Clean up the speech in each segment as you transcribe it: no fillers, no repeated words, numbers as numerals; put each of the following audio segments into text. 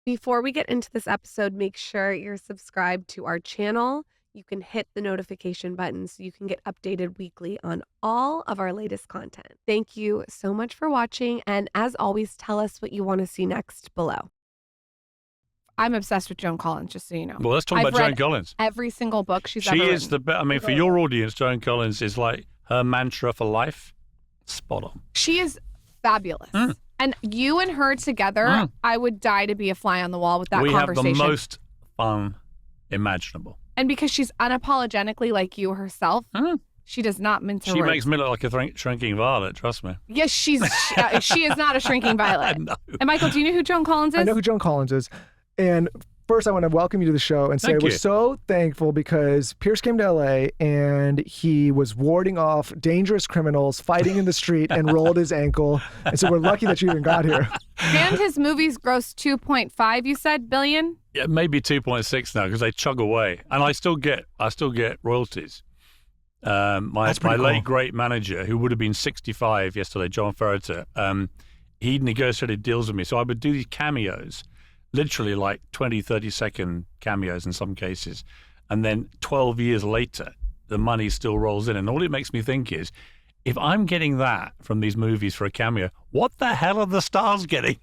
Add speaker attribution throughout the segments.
Speaker 1: Before we get into this episode, make sure you're subscribed to our channel. You can hit the notification button so you can get updated weekly on all of our latest content. Thank you so much for watching. And as always, tell us what you want to see next below. I'm obsessed with Joan Collins, just so you know.
Speaker 2: Well, let's talk about Joan Collins.
Speaker 1: Every single book she's ever written.
Speaker 2: She is the best. I mean, for your audience, Joan Collins is like her mantra for life. Spot on.
Speaker 1: She is fabulous. And you and her together, I would die to be a fly on the wall with that conversation.
Speaker 2: We have the most fun imaginable.
Speaker 1: And because she's unapologetically like you herself, she does not mince her words.
Speaker 2: She makes me look like a shrinking violet, trust me.
Speaker 1: Yes, she is not a shrinking violet.
Speaker 2: No.
Speaker 1: And Michael, do you know who Joan Collins is?
Speaker 3: I know who Joan Collins is. And first, I want to welcome you to the show and say we're so thankful because Piers came to LA and he was warding off dangerous criminals fighting in the street and rolled his ankle. And so we're lucky that you even got here.
Speaker 1: And his movies grossed 2.5, you said, billion?
Speaker 2: Yeah, maybe 2.6 now because they chug away. And I still get royalties. My late great manager, who would have been 65 yesterday, John Ferreter, he negotiated deals with me. So I would do these cameos. Literally like 20, 30-second cameos in some cases. And then 12 years later, the money still rolls in. And all it makes me think is, if I'm getting that from these movies for a cameo, what the hell are the stars getting?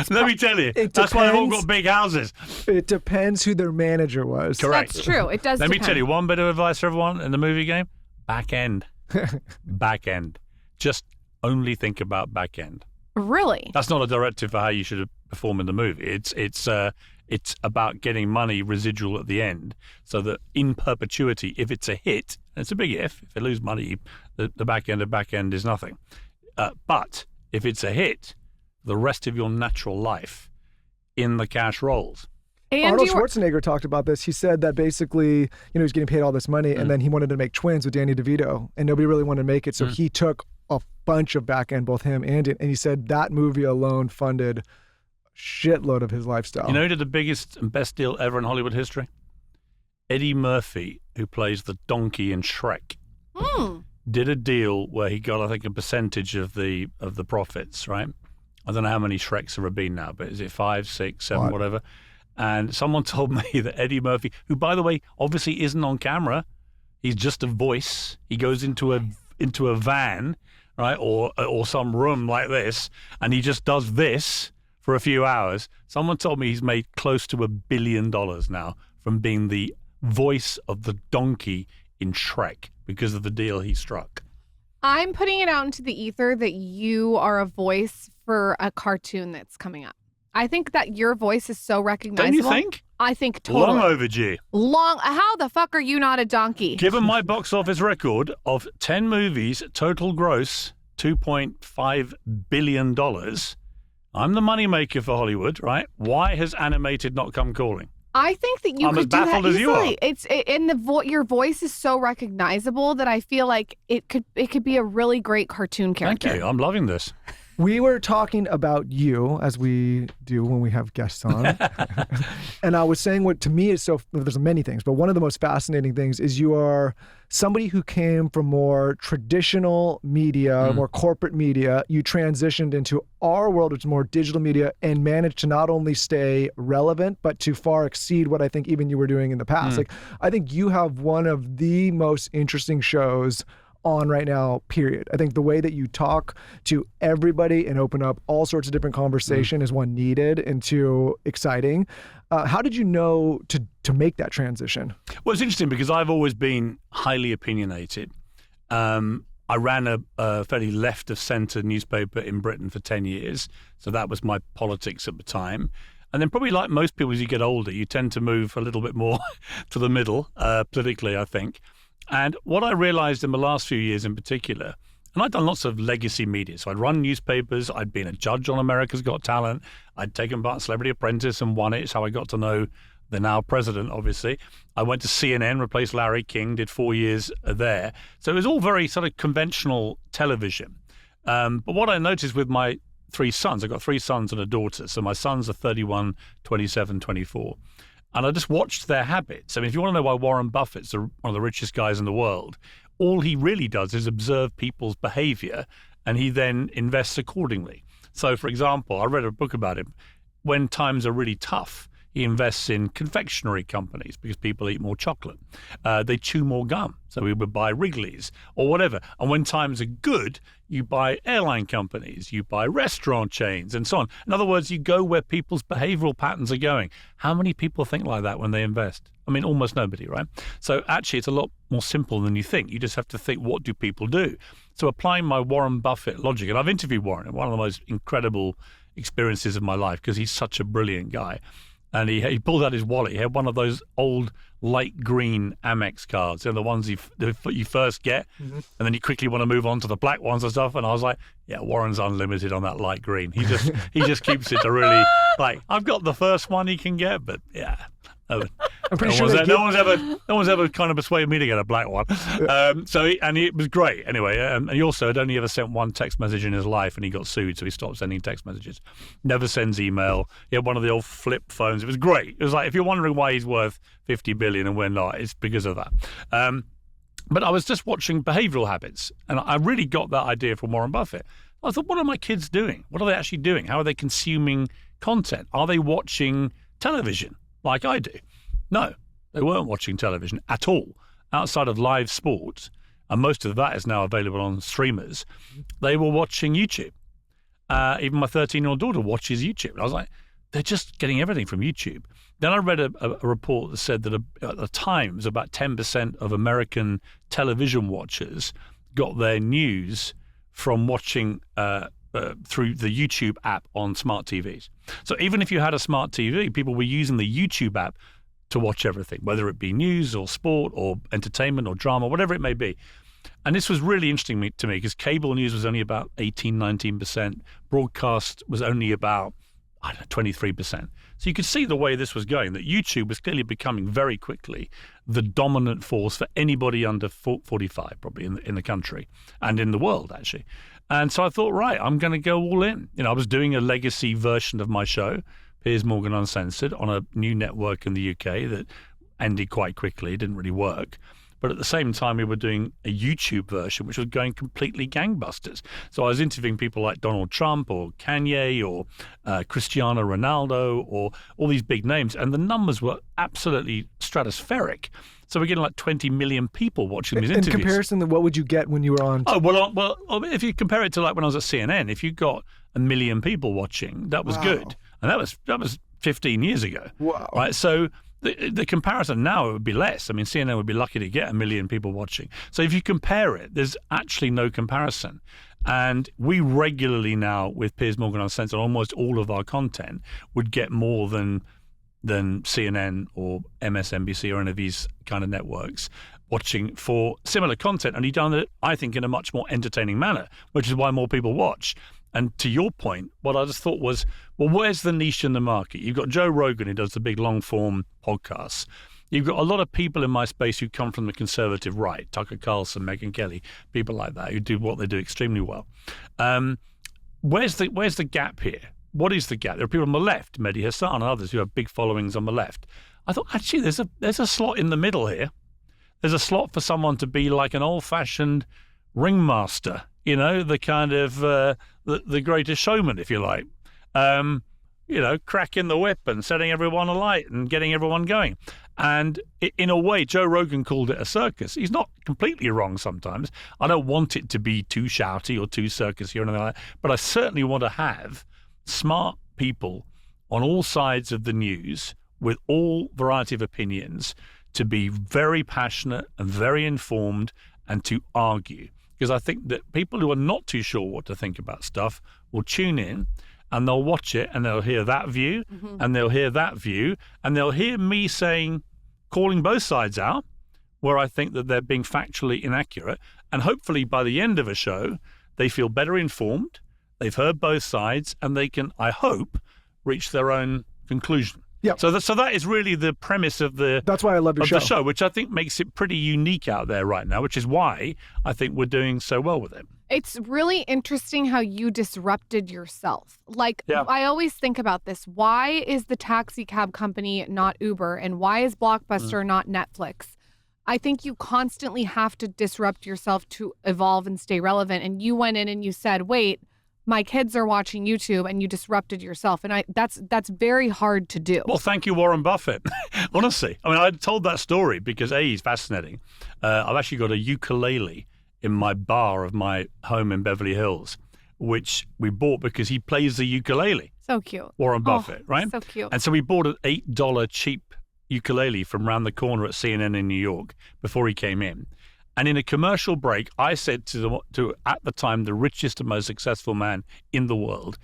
Speaker 2: Let me tell you, that's why they've all got big houses.
Speaker 3: It depends who their manager was.
Speaker 2: Correct.
Speaker 1: That's true. It does
Speaker 2: Let
Speaker 1: depend.
Speaker 2: me tell you one bit of advice for everyone in the movie game. Backend. Backend. Just only think about backend.
Speaker 1: Really?
Speaker 2: That's not a directive for how you should perform in the movie. It's about getting money residual at the end, so that in perpetuity, if it's a hit, and it's a big if they lose money, the back end is nothing. But if it's a hit, the rest of your natural life in the cash rolls.
Speaker 1: And
Speaker 3: Arnold Schwarzenegger talked about this. He said that basically, he's getting paid all this money, and then he wanted to make Twins with Danny DeVito, and nobody really wanted to make it, so he took a bunch of back end, both him and he said that movie alone funded a shitload of his lifestyle.
Speaker 2: You know who did the biggest and best deal ever in Hollywood history? Eddie Murphy, who plays the donkey in Shrek, did a deal where he got, I think, a percentage of the profits, right? I don't know how many Shreks there have been now, but is it 5, 6, 7, whatever? And someone told me that Eddie Murphy, who, by the way, obviously isn't on camera, he's just a voice. He goes into a van, right, or some room like this, and he just does this for a few hours. Someone told me he's made close to $1 billion now from being the voice of the donkey in Shrek because of the deal he struck.
Speaker 1: I'm putting it out into the ether that you are a voice for a cartoon that's coming up. I think that your voice is so recognizable.
Speaker 2: Don't you think?
Speaker 1: I think totally.
Speaker 2: Long overdue.
Speaker 1: How the fuck are you not a donkey?
Speaker 2: Given my box office record of 10 movies, total gross $2.5 billion, I'm the moneymaker for Hollywood, right? Why has animated not come calling?
Speaker 1: I think that you could do that easily. Your voice is so recognizable that I feel like it could be a really great cartoon character.
Speaker 2: Thank you. I'm loving this.
Speaker 3: We were talking about you, as we do when we have guests on. And I was saying what to me is there's many things, but one of the most fascinating things is you are somebody who came from more traditional media, more corporate media. You transitioned into our world, which is more digital media, and managed to not only stay relevant, but to far exceed what I think even you were doing in the past. Like, I think you have one of the most interesting shows on right now, period. I think the way that you talk to everybody and open up all sorts of different conversation is one needed and two exciting. How did you know to make that transition?
Speaker 2: Well, it's interesting because I've always been highly opinionated. I ran a fairly left of centre newspaper in Britain for 10 years. So that was my politics at the time. And then probably like most people as you get older, you tend to move a little bit more to the middle politically, I think. And what I realized in the last few years in particular, and I'd done lots of legacy media. So I'd run newspapers. I'd been a judge on America's Got Talent. I'd taken part in Celebrity Apprentice and won it. It's how I got to know the now president, obviously. I went to CNN, replaced Larry King, did 4 years there. So it was all very sort of conventional television. But what I noticed with my 3 sons, I've got 3 sons and a daughter. So my sons are 31, 27, 24. And I just watched their habits. I mean, if you want to know why Warren Buffett's one of the richest guys in the world, all he really does is observe people's behavior and he then invests accordingly. So, for example, I read a book about him. when times are really tough, he invests in confectionery companies because people eat more chocolate. They chew more gum. So we would buy Wrigley's or whatever. And when times are good, you buy airline companies, you buy restaurant chains and so on. In other words, you go where people's behavioral patterns are going. How many people think like that when they invest? I mean, almost nobody, right? So actually, it's a lot more simple than you think. You just have to think, what do people do? So applying my Warren Buffett logic, and I've interviewed Warren, one of the most incredible experiences of my life because he's such a brilliant guy. And he pulled out his wallet. He had one of those old light green Amex cards, the ones you first get, and then you quickly want to move on to the black ones and stuff. And I was like, yeah, Warren's unlimited on that light green. He just keeps it to really, like, I've got the first one he can get, but yeah.
Speaker 3: I'm pretty sure
Speaker 2: no one's ever kind of persuaded me to get a black one. It was great anyway. And he also had only ever sent one text message in his life, and he got sued, so he stopped sending text messages. Never sends email. He had one of the old flip phones. It was great. It was like, if you're wondering why he's worth 50 billion and we're not, it's because of that. But I was just watching behavioral habits, and I really got that idea from Warren Buffett. I thought, what are my kids doing? What are they actually doing? How are they consuming content? Are they watching television like I do? No, they weren't watching television at all. Outside of live sports, and most of that is now available on streamers, they were watching YouTube. Even my 13-year-old daughter watches YouTube. And I was like, they're just getting everything from YouTube. Then I read a report that said that at the Times, about 10% of American television watchers got their news from watching through the YouTube app on smart TVs. So even if you had a smart TV, people were using the YouTube app to watch everything, whether it be news or sport or entertainment or drama, whatever it may be. And this was really interesting to me because cable news was only about 19%. Broadcast was only about, 23%. So you could see the way this was going, that YouTube was clearly becoming very quickly the dominant force for anybody under 45, probably in the country and in the world, actually. And so I thought, right, I'm going to go all in. I was doing a legacy version of my show, Piers Morgan Uncensored, on a new network in the UK that ended quite quickly. It didn't really work. But at the same time, we were doing a YouTube version, which was going completely gangbusters. So I was interviewing people like Donald Trump or Kanye or Cristiano Ronaldo or all these big names. And the numbers were absolutely stratospheric. So we're getting like 20 million people watching these interviews.
Speaker 3: In comparison, what would you get when you were on?
Speaker 2: Oh, well, if you compare it to like when I was at CNN, if you got 1 million people watching, that was good. And that was 15 years ago.
Speaker 3: Wow.
Speaker 2: Right. So the comparison now, it would be less. I mean, CNN would be lucky to get 1 million people watching. So if you compare it, there's actually no comparison. And we regularly now, with Piers Morgan Uncensored, almost all of our content would get more than CNN or MSNBC or any of these kind of networks watching for similar content. And he's done it, I think, in a much more entertaining manner, which is why more people watch. And to your point, what I just thought was, well, where's the niche in the market? You've got Joe Rogan, who does the big long-form podcasts. You've got a lot of people in my space who come from the conservative right, Tucker Carlson, Megyn Kelly, people like that, who do what they do extremely well. Where's the gap here? What is the gap? There are people on the left, Mehdi Hassan and others, who have big followings on the left. I thought, actually, there's a slot in the middle here. There's a slot for someone to be like an old-fashioned ringmaster, the kind of the greatest showman, if you like. Cracking the whip and setting everyone alight and getting everyone going. And in a way, Joe Rogan called it a circus. He's not completely wrong sometimes. I don't want it to be too shouty or too circusy or anything like that, but I certainly want to have smart people on all sides of the news with all variety of opinions to be very passionate and very informed and to argue. Because I think that people who are not too sure what to think about stuff will tune in and they'll watch it and they'll hear that view and they'll hear that view and they'll hear me calling both sides out where I think that they're being factually inaccurate. And hopefully by the end of a show, they feel better informed, they've heard both sides, and they can, I hope, reach their own conclusion.
Speaker 3: Yeah.
Speaker 2: So that is really the premise of
Speaker 3: That's why I love your show.
Speaker 2: The show, which I think makes it pretty unique out there right now, which is why I think we're doing so well with it.
Speaker 4: It's really interesting how you disrupted yourself. I always think about this. Why is the taxi cab company not Uber? And why is Blockbuster not Netflix? I think you constantly have to disrupt yourself to evolve and stay relevant. And you went in and you said, wait, my kids are watching YouTube and you disrupted yourself. And that's very hard to do.
Speaker 2: Well, thank you, Warren Buffett. Honestly. I mean, I told that story because he's fascinating. I've actually got a ukulele in my bar of my home in Beverly Hills, which we bought because he plays the ukulele.
Speaker 4: So cute.
Speaker 2: Warren Buffett, right?
Speaker 4: So cute.
Speaker 2: And so we bought an $8 cheap ukulele from round the corner at CNN in New York before he came in. And in a commercial break, I said to at the time, the richest and most successful man in the world,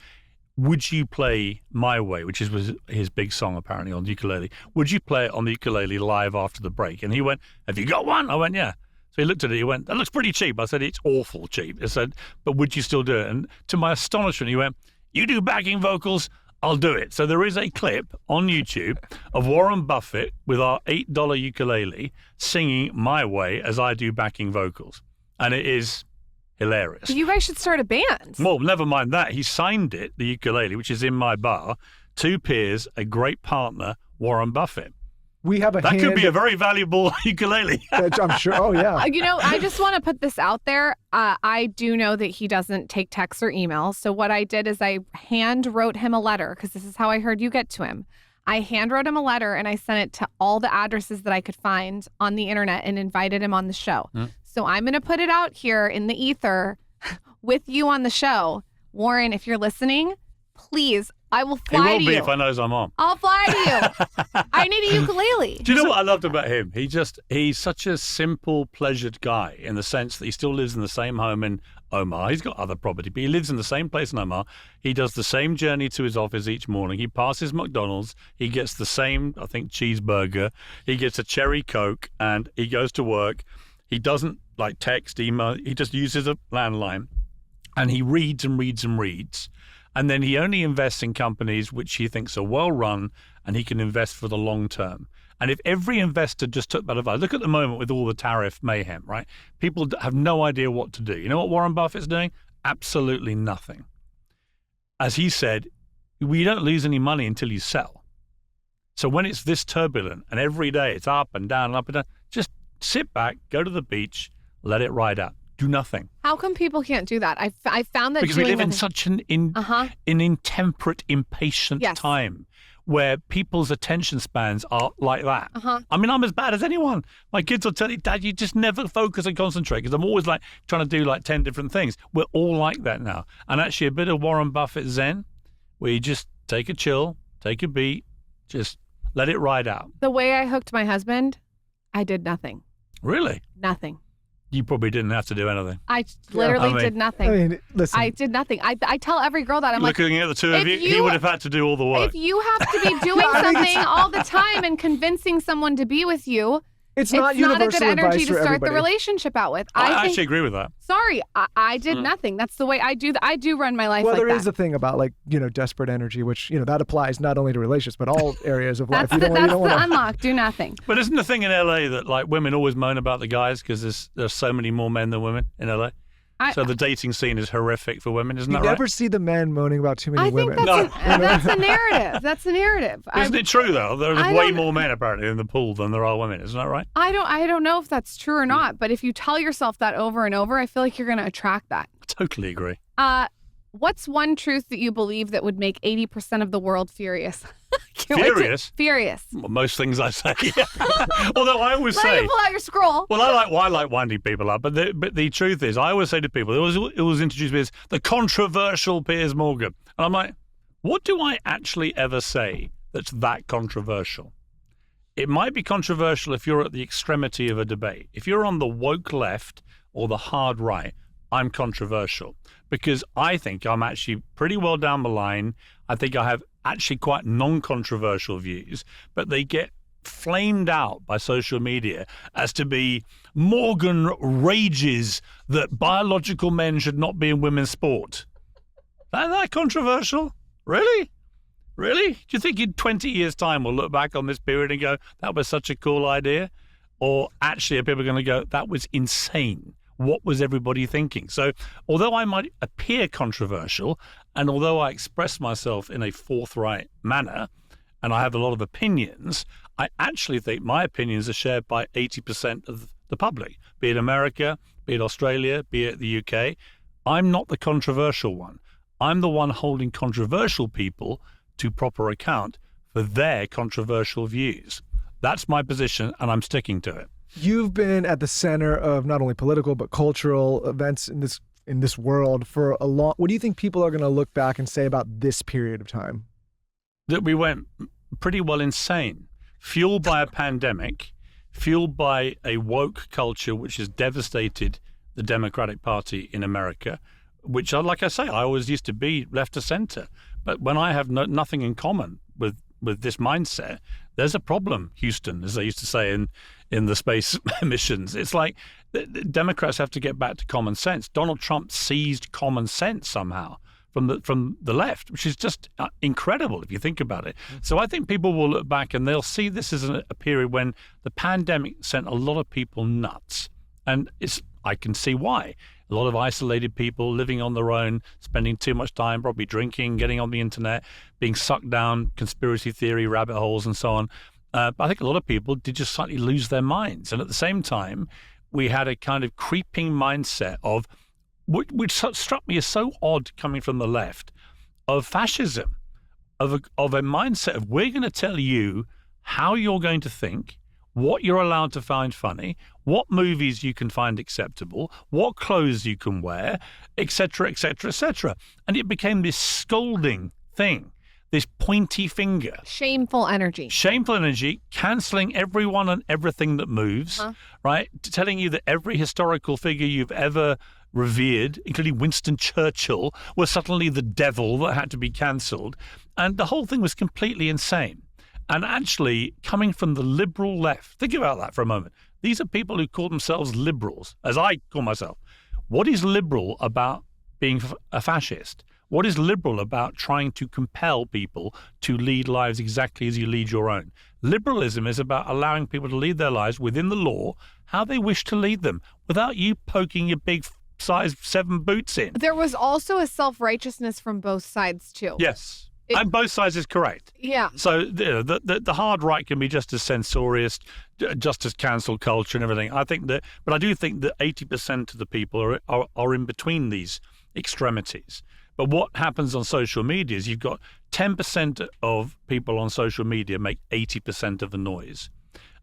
Speaker 2: would you play My Way, which was his big song apparently on the ukulele? Would you play it on the ukulele live after the break? And he went, have you got one? I went, yeah. So he looked at it, he went, that looks pretty cheap. I said, it's awful cheap. I said, but would you still do it? And to my astonishment, he went, you do backing vocals? I'll do it. So there is a clip on YouTube of Warren Buffett with our $8 ukulele singing My Way as I do backing vocals. And it is hilarious.
Speaker 4: You guys should start a band.
Speaker 2: Well, never mind that. He signed it, the ukulele, which is in my bar, to Piers, a great partner, Warren Buffett.
Speaker 3: We have
Speaker 2: that could be a very valuable ukulele.
Speaker 3: I'm sure. Oh, yeah.
Speaker 4: I just want to put this out there. I do know that he doesn't take texts or emails. So what I did is I hand wrote him a letter because this is how I heard you get to him. I hand wrote him a letter and I sent it to all the addresses that I could find on the internet and invited him on the show. So I'm going to put it out here in the ether with you on the show. Warren, if you're listening, please, I will fly to you.
Speaker 2: He will be if I knows I'm on.
Speaker 4: I'll fly to you. I need a ukulele.
Speaker 2: Do you know what I loved about him? He's such a simple, pleasured guy in the sense that he still lives in the same home in Omar. He's got other property, but he lives in the same place in Omar. He does the same journey to his office each morning. He passes McDonald's. He gets the same, I think, cheeseburger. He gets a cherry Coke, and he goes to work. He doesn't like text, email. He just uses a landline, and he reads and reads and reads. And then he only invests in companies which he thinks are well run and he can invest for the long term. And if every investor just took that advice, look at the moment with all the tariff mayhem, right? People have no idea what to do. You know what Warren Buffett's doing? Absolutely nothing. As he said, we don't lose any money until you sell. So when it's this turbulent and every day it's up and down and up and down, just sit back, go to the beach, let it ride out. Do nothing.
Speaker 4: How come people can't do that? I found that
Speaker 2: because we live in such an intemperate, impatient time where people's attention spans are like that. I mean, I'm as bad as anyone. My kids will tell you, Dad, you just never focus and concentrate because I'm always like trying to do like 10 different things. We're all like that now. And actually a bit of Warren Buffett Zen where you just take a chill, take a beat, just let it ride out.
Speaker 4: The way I hooked my husband, I did nothing.
Speaker 2: Really?
Speaker 4: Nothing.
Speaker 2: You probably didn't have to do anything.
Speaker 4: I literally did nothing.
Speaker 3: I mean, listen.
Speaker 4: I did nothing. I tell every girl that. I'm
Speaker 2: looking at the two of you, he would have had to do all the work.
Speaker 4: If you have to be doing something all the time and convincing someone to be with you, it's not a good energy to start the relationship out with.
Speaker 2: I actually agree with that.
Speaker 4: Sorry, I did nothing. That's the way I do. I do run my life.
Speaker 3: Well,
Speaker 4: like
Speaker 3: there is a thing about like desperate energy, which that applies not only to relationships but all areas of life.
Speaker 4: That's the unlock. Do nothing.
Speaker 2: But isn't the thing in LA that like women always moan about the guys because there's so many more men than women in LA? So the dating scene is horrific for women, isn't that right?
Speaker 3: You never see the men moaning about too many women.
Speaker 4: That's a narrative. That's a narrative.
Speaker 2: Isn't it true though? There's way more men apparently in the pool than there are women. Isn't that right?
Speaker 4: I don't know if that's true or not. But if you tell yourself that over and over, I feel like you're going to attract that.
Speaker 2: I totally agree.
Speaker 4: What's one truth that you believe that would make 80% of the world furious?
Speaker 2: Furious?
Speaker 4: Furious.
Speaker 2: Well, most things I say. Although I always say...
Speaker 4: Let me pull out your scroll.
Speaker 2: Well, I like winding people up, but the truth is, I always say to people, it was introduced me as the controversial Piers Morgan. And I'm like, what do I actually ever say that's that controversial? It might be controversial if you're at the extremity of a debate. If you're on the woke left or the hard right, I'm controversial because I think I'm actually pretty well down the line. I think I have actually quite non-controversial views, but they get flamed out by social media as to be Morgan rages that biological men should not be in women's sport. Isn't that controversial? Really? Really? Do you think in 20 years' time we'll look back on this period and go, that was such a cool idea? Or actually are people going to go, that was insane? What was everybody thinking? So although I might appear controversial, and although I express myself in a forthright manner, and I have a lot of opinions, I actually think my opinions are shared by 80% of the public, be it America, be it Australia, be it the UK. I'm not the controversial one. I'm the one holding controversial people to proper account for their controversial views. That's my position, and I'm sticking to it.
Speaker 3: You've been at the center of not only political but cultural events in this world for a long. What do you think people are going to look back and say about this period of time?
Speaker 2: That we went pretty well insane, fueled by a pandemic, fueled by a woke culture which has devastated the Democratic Party in America, which, like I say, I always used to be left of center. But when I have nothing in common with this mindset, there's a problem, Houston, as they used to say in the space missions. It's like the Democrats have to get back to common sense. Donald Trump seized common sense somehow from the left, which is just incredible if you think about it. So I think people will look back and they'll see this as a period when the pandemic sent a lot of people nuts. And I can see why. A lot of isolated people living on their own, spending too much time, probably drinking, getting on the internet, being sucked down conspiracy theory rabbit holes and so on. But I think a lot of people did just slightly lose their minds. And at the same time, we had a kind of creeping mindset of, which struck me as so odd coming from the left, of fascism, of a mindset of, we're going to tell you how you're going to think, what you're allowed to find funny, what movies you can find acceptable, what clothes you can wear, etc., etc., etc. And it became this scolding thing, this pointy finger.
Speaker 4: Shameful energy,
Speaker 2: cancelling everyone and everything that moves, right? Telling you that every historical figure you've ever revered, including Winston Churchill, was suddenly the devil that had to be cancelled. And the whole thing was completely insane. And actually, coming from the liberal left, think about that for a moment. These are people who call themselves liberals, as I call myself. What is liberal about being a fascist? What is liberal about trying to compel people to lead lives exactly as you lead your own? Liberalism is about allowing people to lead their lives within the law, how they wish to lead them, without you poking your big size 7 boots in.
Speaker 4: There was also a self-righteousness from both sides, too.
Speaker 2: Yes. And both sides is correct.
Speaker 4: Yeah.
Speaker 2: So the hard right can be just as censorious, just as cancel culture and everything. I think that, but I do think that 80% of the people are in between these extremities. But what happens on social media is you've got 10% of people on social media make 80% of the noise.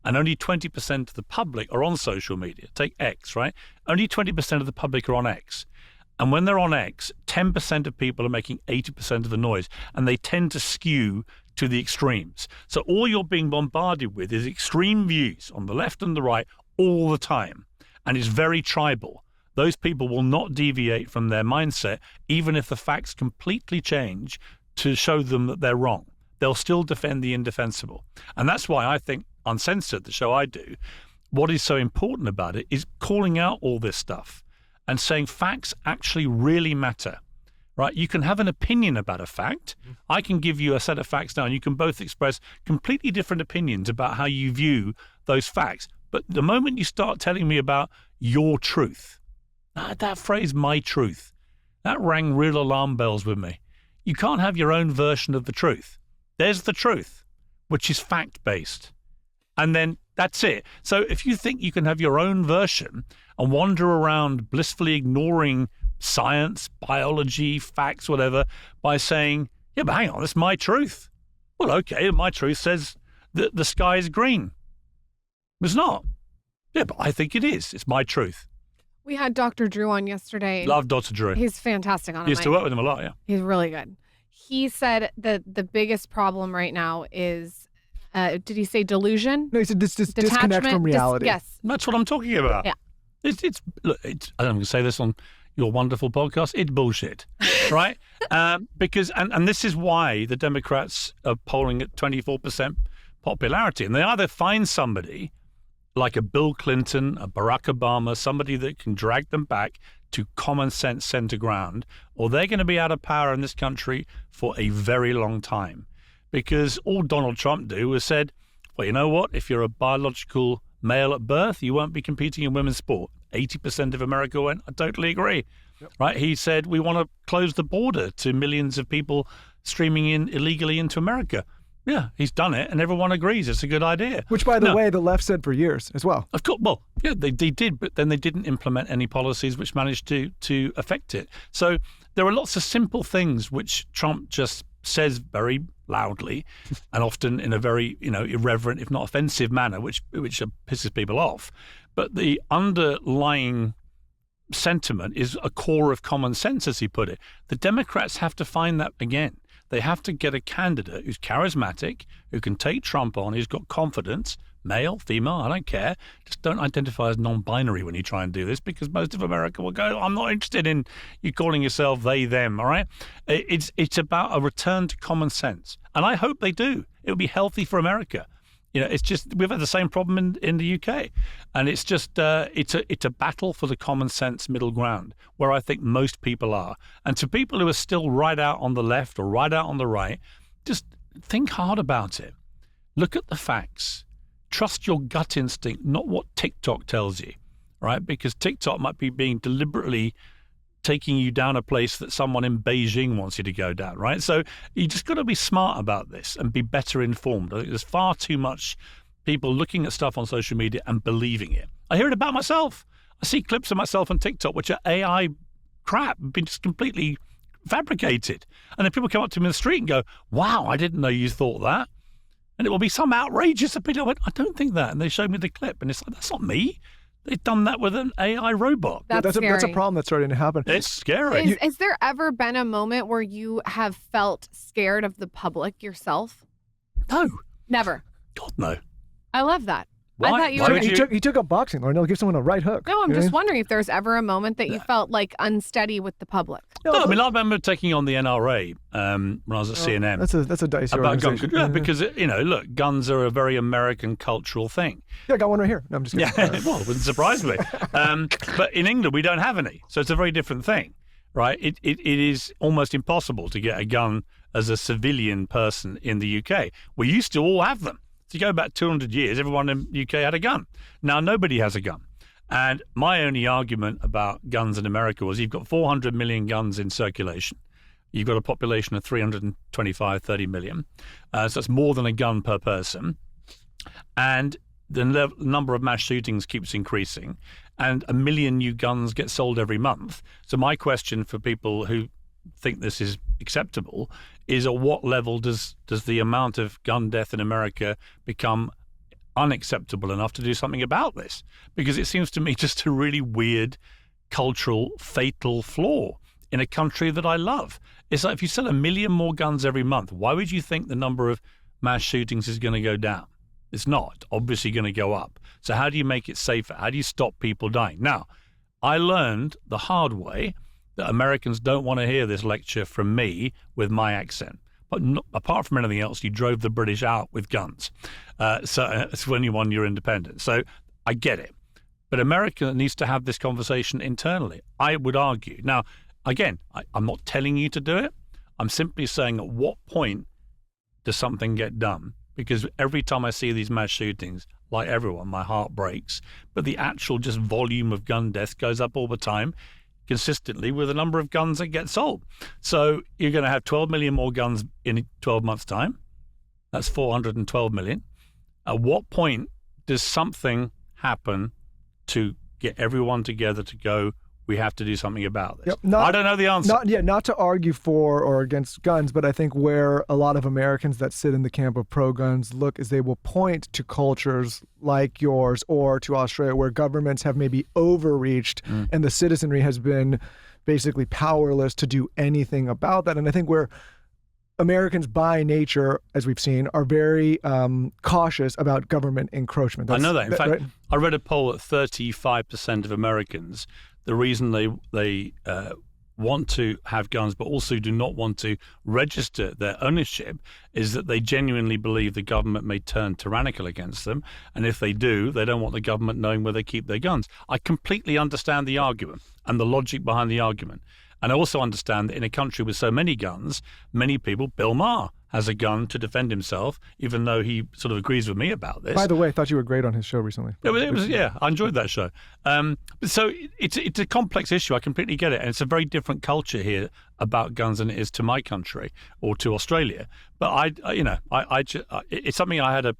Speaker 2: And only 20% of the public are on social media. Take X, right? Only 20% of the public are on X. And when they're on X, 10% of people are making 80% of the noise, and they tend to skew to the extremes. So all you're being bombarded with is extreme views on the left and the right all the time. And it's very tribal. Those people will not deviate from their mindset, even if the facts completely change to show them that they're wrong. They'll still defend the indefensible. And that's why I think Uncensored, the show I do, what is so important about it is calling out all this stuff and saying facts actually really matter, right? You can have an opinion about a fact. I can give you a set of facts now, and you can both express completely different opinions about how you view those facts. But the moment you start telling me about your truth, that phrase, my truth, that rang real alarm bells with me. You can't have your own version of the truth. There's the truth, which is fact-based. And then that's it. So if you think you can have your own version and wander around blissfully ignoring science, biology, facts, whatever, by saying, yeah, but hang on, that's my truth. Well, okay, my truth says that the sky is green. It's not. Yeah, but I think it is. It's my truth.
Speaker 4: We had Dr. Drew on yesterday.
Speaker 2: Love Dr. Drew.
Speaker 4: He's fantastic on it.
Speaker 2: Used to work with him a lot, yeah.
Speaker 4: He's really good. He said that the biggest problem right now is, did he say delusion?
Speaker 3: No, he said disconnect from reality.
Speaker 4: Yes.
Speaker 2: That's what I'm talking about.
Speaker 4: Yeah.
Speaker 2: Look, I don't know if I can say this on your wonderful podcast. It's bullshit, right? Because this is why the Democrats are polling at 24% popularity. And they either find somebody like a Bill Clinton, a Barack Obama, somebody that can drag them back to common sense center ground, or they're going to be out of power in this country for a very long time. Because all Donald Trump do was said, well, you know what? If you're a biological male at birth, you won't be competing in women's sport. 80% of America went, I totally agree. Yep. Right? He said, we want to close the border to millions of people streaming in illegally into America. Yeah, he's done it, and everyone agrees it's a good idea.
Speaker 3: Which, by the way, the left said for years as well.
Speaker 2: Of course, well, yeah, they did, but then they didn't implement any policies which managed to affect it. So there are lots of simple things which Trump just says very loudly and often in a very, irreverent, if not offensive manner, which pisses people off. But the underlying sentiment is a core of common sense, as he put it. The Democrats have to find that again. They have to get a candidate who's charismatic, who can take Trump on, who's got confidence, male, female, I don't care. Just don't identify as non-binary when you try and do this, because most of America will go, I'm not interested in you calling yourself they, them, all right? It's about a return to common sense. And I hope they do. It would be healthy for America. It's just, we've had the same problem in the UK. And it's just, it's a battle for the common sense middle ground, where I think most people are. And to people who are still right out on the left or right out on the right, just think hard about it. Look at the facts. Trust your gut instinct, not what TikTok tells you, right? Because TikTok might be being deliberately taking you down a place that someone in Beijing wants you to go down, right? So you just got to be smart about this and be better informed. I think there's far too much people looking at stuff on social media and believing it. I hear it about myself. I see clips of myself on TikTok, which are AI crap, been just completely fabricated. And then people come up to me in the street and go, wow, I didn't know you thought that. And it will be some outrageous opinion. I went, I don't think that. And they showed me the clip. And it's like, that's not me. They've done that with an AI robot.
Speaker 3: That's a problem that's starting to happen.
Speaker 2: It's scary.
Speaker 4: Is there ever been a moment where you have felt scared of the public yourself?
Speaker 2: No.
Speaker 4: Never.
Speaker 2: God, no.
Speaker 4: I love that.
Speaker 2: Why?
Speaker 4: I thought you were...
Speaker 3: He took up boxing, Lauren. He'll give someone a right hook.
Speaker 4: No, I'm just wondering if there's ever a moment that you felt like unsteady with the public.
Speaker 2: No, I mean, I remember taking on the NRA when I was at CNN.
Speaker 3: That's a dicey
Speaker 2: about gun
Speaker 3: organization.
Speaker 2: control. Yeah, because, look, guns are a very American cultural thing.
Speaker 3: Yeah, I got one right here. No, I'm just kidding.
Speaker 2: Yeah, well, it wouldn't surprise me. But in England, we don't have any. So it's a very different thing, right? It is almost impossible to get a gun as a civilian person in the UK. We used to all have them. So you go back 200 years, everyone in the UK had a gun. Now nobody has a gun. And my only argument about guns in America was you've got 400 million guns in circulation. You've got a population of 325, 30 million. So that's more than a gun per person. And the number of mass shootings keeps increasing. And 1 million new guns get sold every month. So my question for people who think this is acceptable is, at what level does the amount of gun death in America become unacceptable enough to do something about this? Because it seems to me just a really weird cultural fatal flaw in a country that I love. It's like, if you sell 1 million more guns every month, why would you think the number of mass shootings is going to go down? It's not. Obviously going to go up. So how do you make it safer? How do you stop people dying? Now, I learned the hard way that Americans don't want to hear this lecture from me with my accent. But apart from anything else, you drove the British out with guns. So it's when you won your independence. So I get it. But America needs to have this conversation internally, I would argue. Now, again, I'm not telling you to do it. I'm simply saying, at what point does something get done? Because every time I see these mass shootings, like everyone, my heart breaks. But the actual just volume of gun deaths goes up all the time, consistently with the number of guns that get sold. So you're going to have 12 million more guns in 12 months' time. That's 412 million. At what point does something happen to get everyone together to go, we have to do something about this?
Speaker 3: Yep,
Speaker 2: I don't know the answer.
Speaker 3: Not to argue for or against guns, but I think where a lot of Americans that sit in the camp of pro-guns look is they will point to cultures like yours or to Australia where governments have maybe overreached and the citizenry has been basically powerless to do anything about that. And I think where Americans by nature, as we've seen, are very cautious about government encroachment.
Speaker 2: I know that. In fact,
Speaker 3: right?
Speaker 2: I read a poll that 35% of Americans, the reason they want to have guns but also do not want to register their ownership is that they genuinely believe the government may turn tyrannical against them. And if they do, they don't want the government knowing where they keep their guns. I completely understand the argument and the logic behind the argument. And I also understand that in a country with so many guns, many people, Bill Maher has a gun to defend himself, even though he sort of agrees with me about this.
Speaker 3: By the way, I thought you were great on his show recently.
Speaker 2: I enjoyed that show. So it's a complex issue. I completely get it. And it's a very different culture here about guns than it is to my country or to Australia. But it's something I had a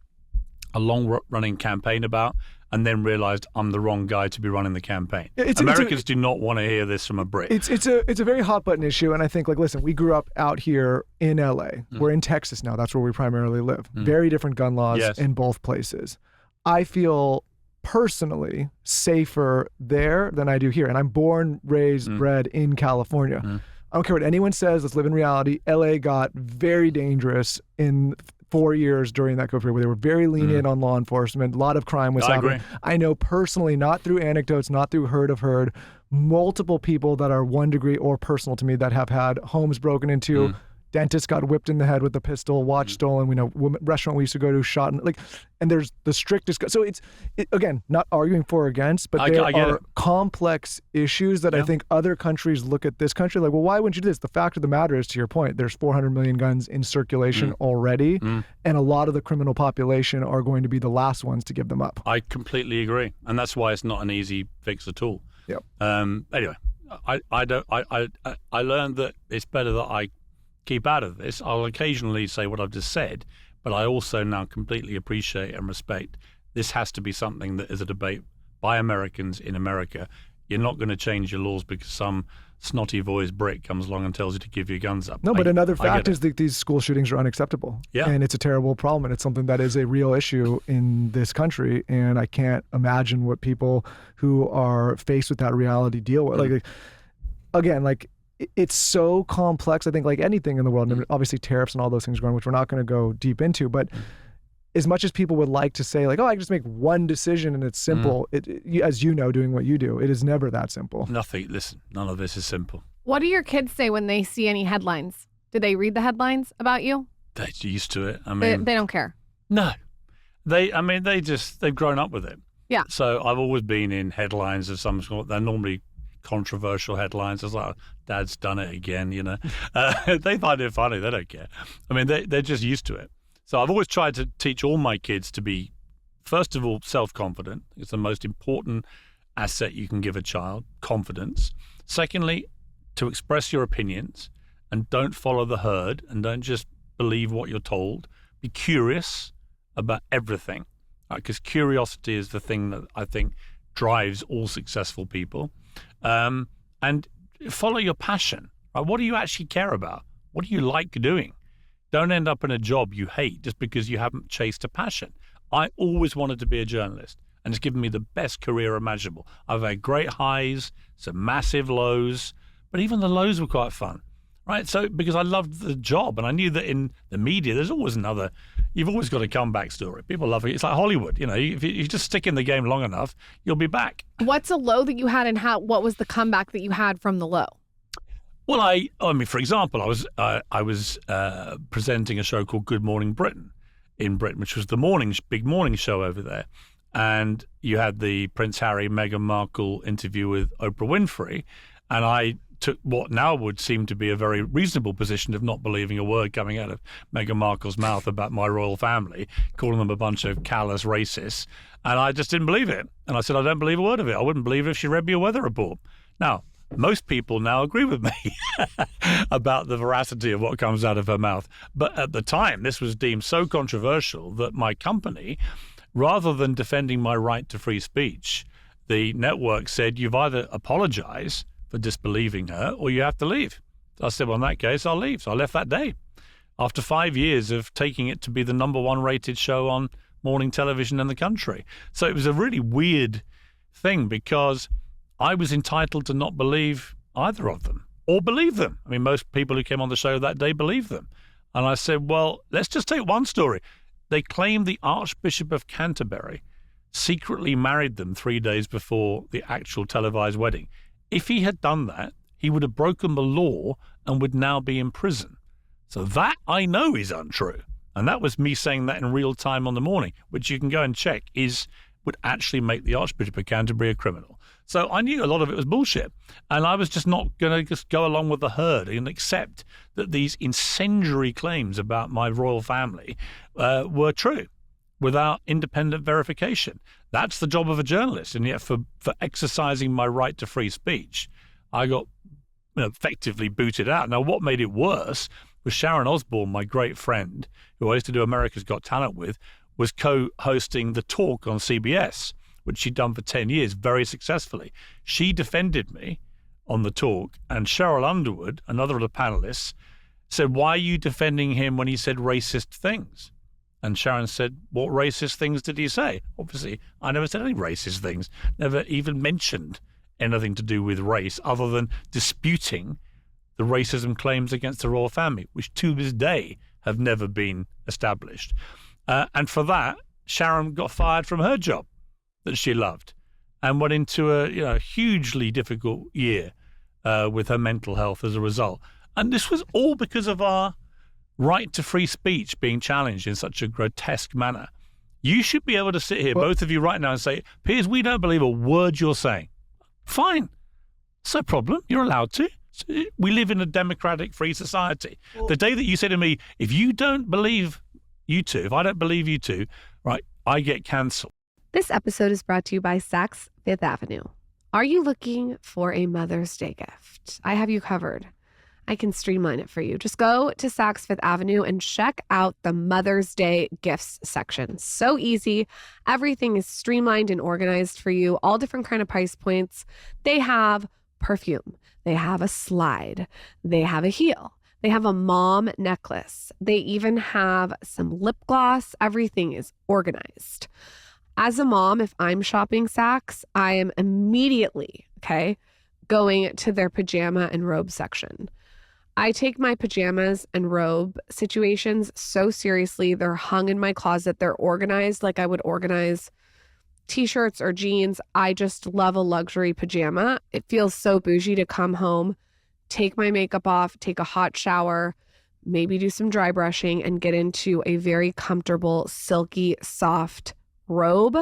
Speaker 2: long-running campaign about, and then realized I'm the wrong guy to be running the campaign. Americans do not want to hear this from a Brit.
Speaker 3: It's a very hot button issue, and I think, listen, we grew up out here in LA. We're in Texas now. That's where we primarily live. Very different gun laws in both places. I feel personally safer there than I do here, and I'm born, raised, bred in California. I don't care what anyone says. Let's live in reality. LA got very dangerous in 4 years during that COVID period, where they were very lenient on law enforcement. A lot of crime was happening. I know personally, not through anecdotes, not through heard, multiple people that are 1 degree or personal to me that have had homes broken into. Dentist got whipped in the head with a pistol, watch stolen. We know restaurant we used to go to shot, and there's the strictest. So it's again, not arguing for or against, but there are complex issues that I think other countries look at this country like, well, why wouldn't you do this? The fact of the matter is, to your point, there's 400 million guns in circulation already, and a lot of the criminal population are going to be the last ones to give them up.
Speaker 2: I completely agree, and that's why it's not an easy fix at all.
Speaker 3: Yep.
Speaker 2: Anyway, I learned that it's better that I keep out of this. I'll occasionally say what I've just said, but I also now completely appreciate and respect this has to be something that is a debate by Americans in America. You're not going to change your laws because some snotty voiced Brit comes along and tells you to give your guns up.
Speaker 3: No, but another fact is that these school shootings are unacceptable. Yeah. And it's a terrible problem, and it's something that is a real issue in this country, and I can't imagine what people who are faced with that reality deal with. It's so complex. I think like anything in the world, and obviously tariffs and all those things are going, which we're not going to go deep into, but as much as people would like to say like, oh, I can just make one decision and it's simple, as you know, doing what you do, it is never that simple.
Speaker 2: Listen, none of this is simple.
Speaker 4: What do your kids say when they see any headlines? Do they read the headlines about you?
Speaker 2: They're used to it. I mean,
Speaker 4: they don't care.
Speaker 2: No. They've grown up with it. Yeah. So I've always been in headlines of some sort. They're normally controversial headlines. It's like, Dad's done it again, They find it funny. They don't care. I mean, they're just used to it. So I've always tried to teach all my kids to be, first of all, self-confident. It's the most important asset you can give a child, confidence. Secondly, to express your opinions and don't follow the herd and don't just believe what you're told. Be curious about everything, because curiosity is the thing that I think drives all successful people. And follow your passion. Right? What do you actually care about? What do you like doing? Don't end up in a job you hate just because you haven't chased a passion. I always wanted to be a journalist, and it's given me the best career imaginable. I've had great highs, some massive lows, but even the lows were quite fun, right? So because I loved the job, and I knew that in the media, there's always you've always got a comeback story. People love it. It's like Hollywood, if you just stick in the game long enough, you'll be back.
Speaker 4: What's a low that you had, and what was the comeback that you had from the low?
Speaker 2: Well, I mean, for example, I was presenting a show called Good Morning Britain in Britain, which was the big morning show over there. And you had the Prince Harry, Meghan Markle interview with Oprah Winfrey. And I took what now would seem to be a very reasonable position of not believing a word coming out of Meghan Markle's mouth about my royal family, calling them a bunch of callous racists. And I just didn't believe it. And I said, I don't believe a word of it. I wouldn't believe it if she read me a weather report. Now, most people now agree with me about the veracity of what comes out of her mouth. But at the time, this was deemed so controversial that my company, rather than defending my right to free speech, the network said, you've either apologize for disbelieving her or you have to leave. I said, well, in that case, I'll leave. So I left that day after 5 years of taking it to be the #1 rated show on morning television in the country. So it was a really weird thing because I was entitled to not believe either of them or believe them. I mean, most people who came on the show that day believed them. And I said, well, let's just take one story. They claimed the Archbishop of Canterbury secretly married them 3 days before the actual televised wedding. If he had done that, he would have broken the law and would now be in prison. So that I know is untrue. And that was me saying that in real time on the morning, which you can go and check would actually make the Archbishop of Canterbury a criminal. So I knew a lot of it was bullshit. And I was just not going to just go along with the herd and accept that these incendiary claims about my royal family were true without independent verification. That's the job of a journalist. And yet for exercising my right to free speech, I got effectively booted out. Now, what made it worse was Sharon Osbourne, my great friend, who I used to do America's Got Talent with, was co-hosting The Talk on CBS, which she'd done for 10 years very successfully. She defended me on The Talk, and Cheryl Underwood, another of the panelists, said, why are you defending him when he said racist things? And Sharon said, what racist things did he say? Obviously, I never said any racist things, never even mentioned anything to do with race other than disputing the racism claims against the royal family, which to this day have never been established. And for that, Sharon got fired from her job that she loved and went into a hugely difficult year with her mental health as a result. And this was all because of our right to free speech being challenged in such a grotesque manner. You should be able to sit here, both of you right now, and say, Piers, we don't believe a word you're saying. Fine. It's no problem. You're allowed to. We live in a democratic, free society. The day that you say to me, if I don't believe you two, right, I get cancelled.
Speaker 1: This episode is brought to you by Saks Fifth Avenue. Are you looking for a Mother's Day gift? I have you covered. I can streamline it for you. Just go to Saks Fifth Avenue and check out the Mother's Day gifts section. So easy. Everything is streamlined and organized for you. All different kind of price points. They have perfume. They have a slide. They have a heel. They have a mom necklace. They even have some lip gloss. Everything is organized. As a mom, if I'm shopping Saks, I am immediately, going to their pajama and robe section. I take my pajamas and robe situations so seriously. They're hung in my closet. They're organized like I would organize t-shirts or jeans. I just love a luxury pajama. It feels so bougie to come home, take my makeup off, take a hot shower, maybe do some dry brushing, and get into a very comfortable, silky, soft robe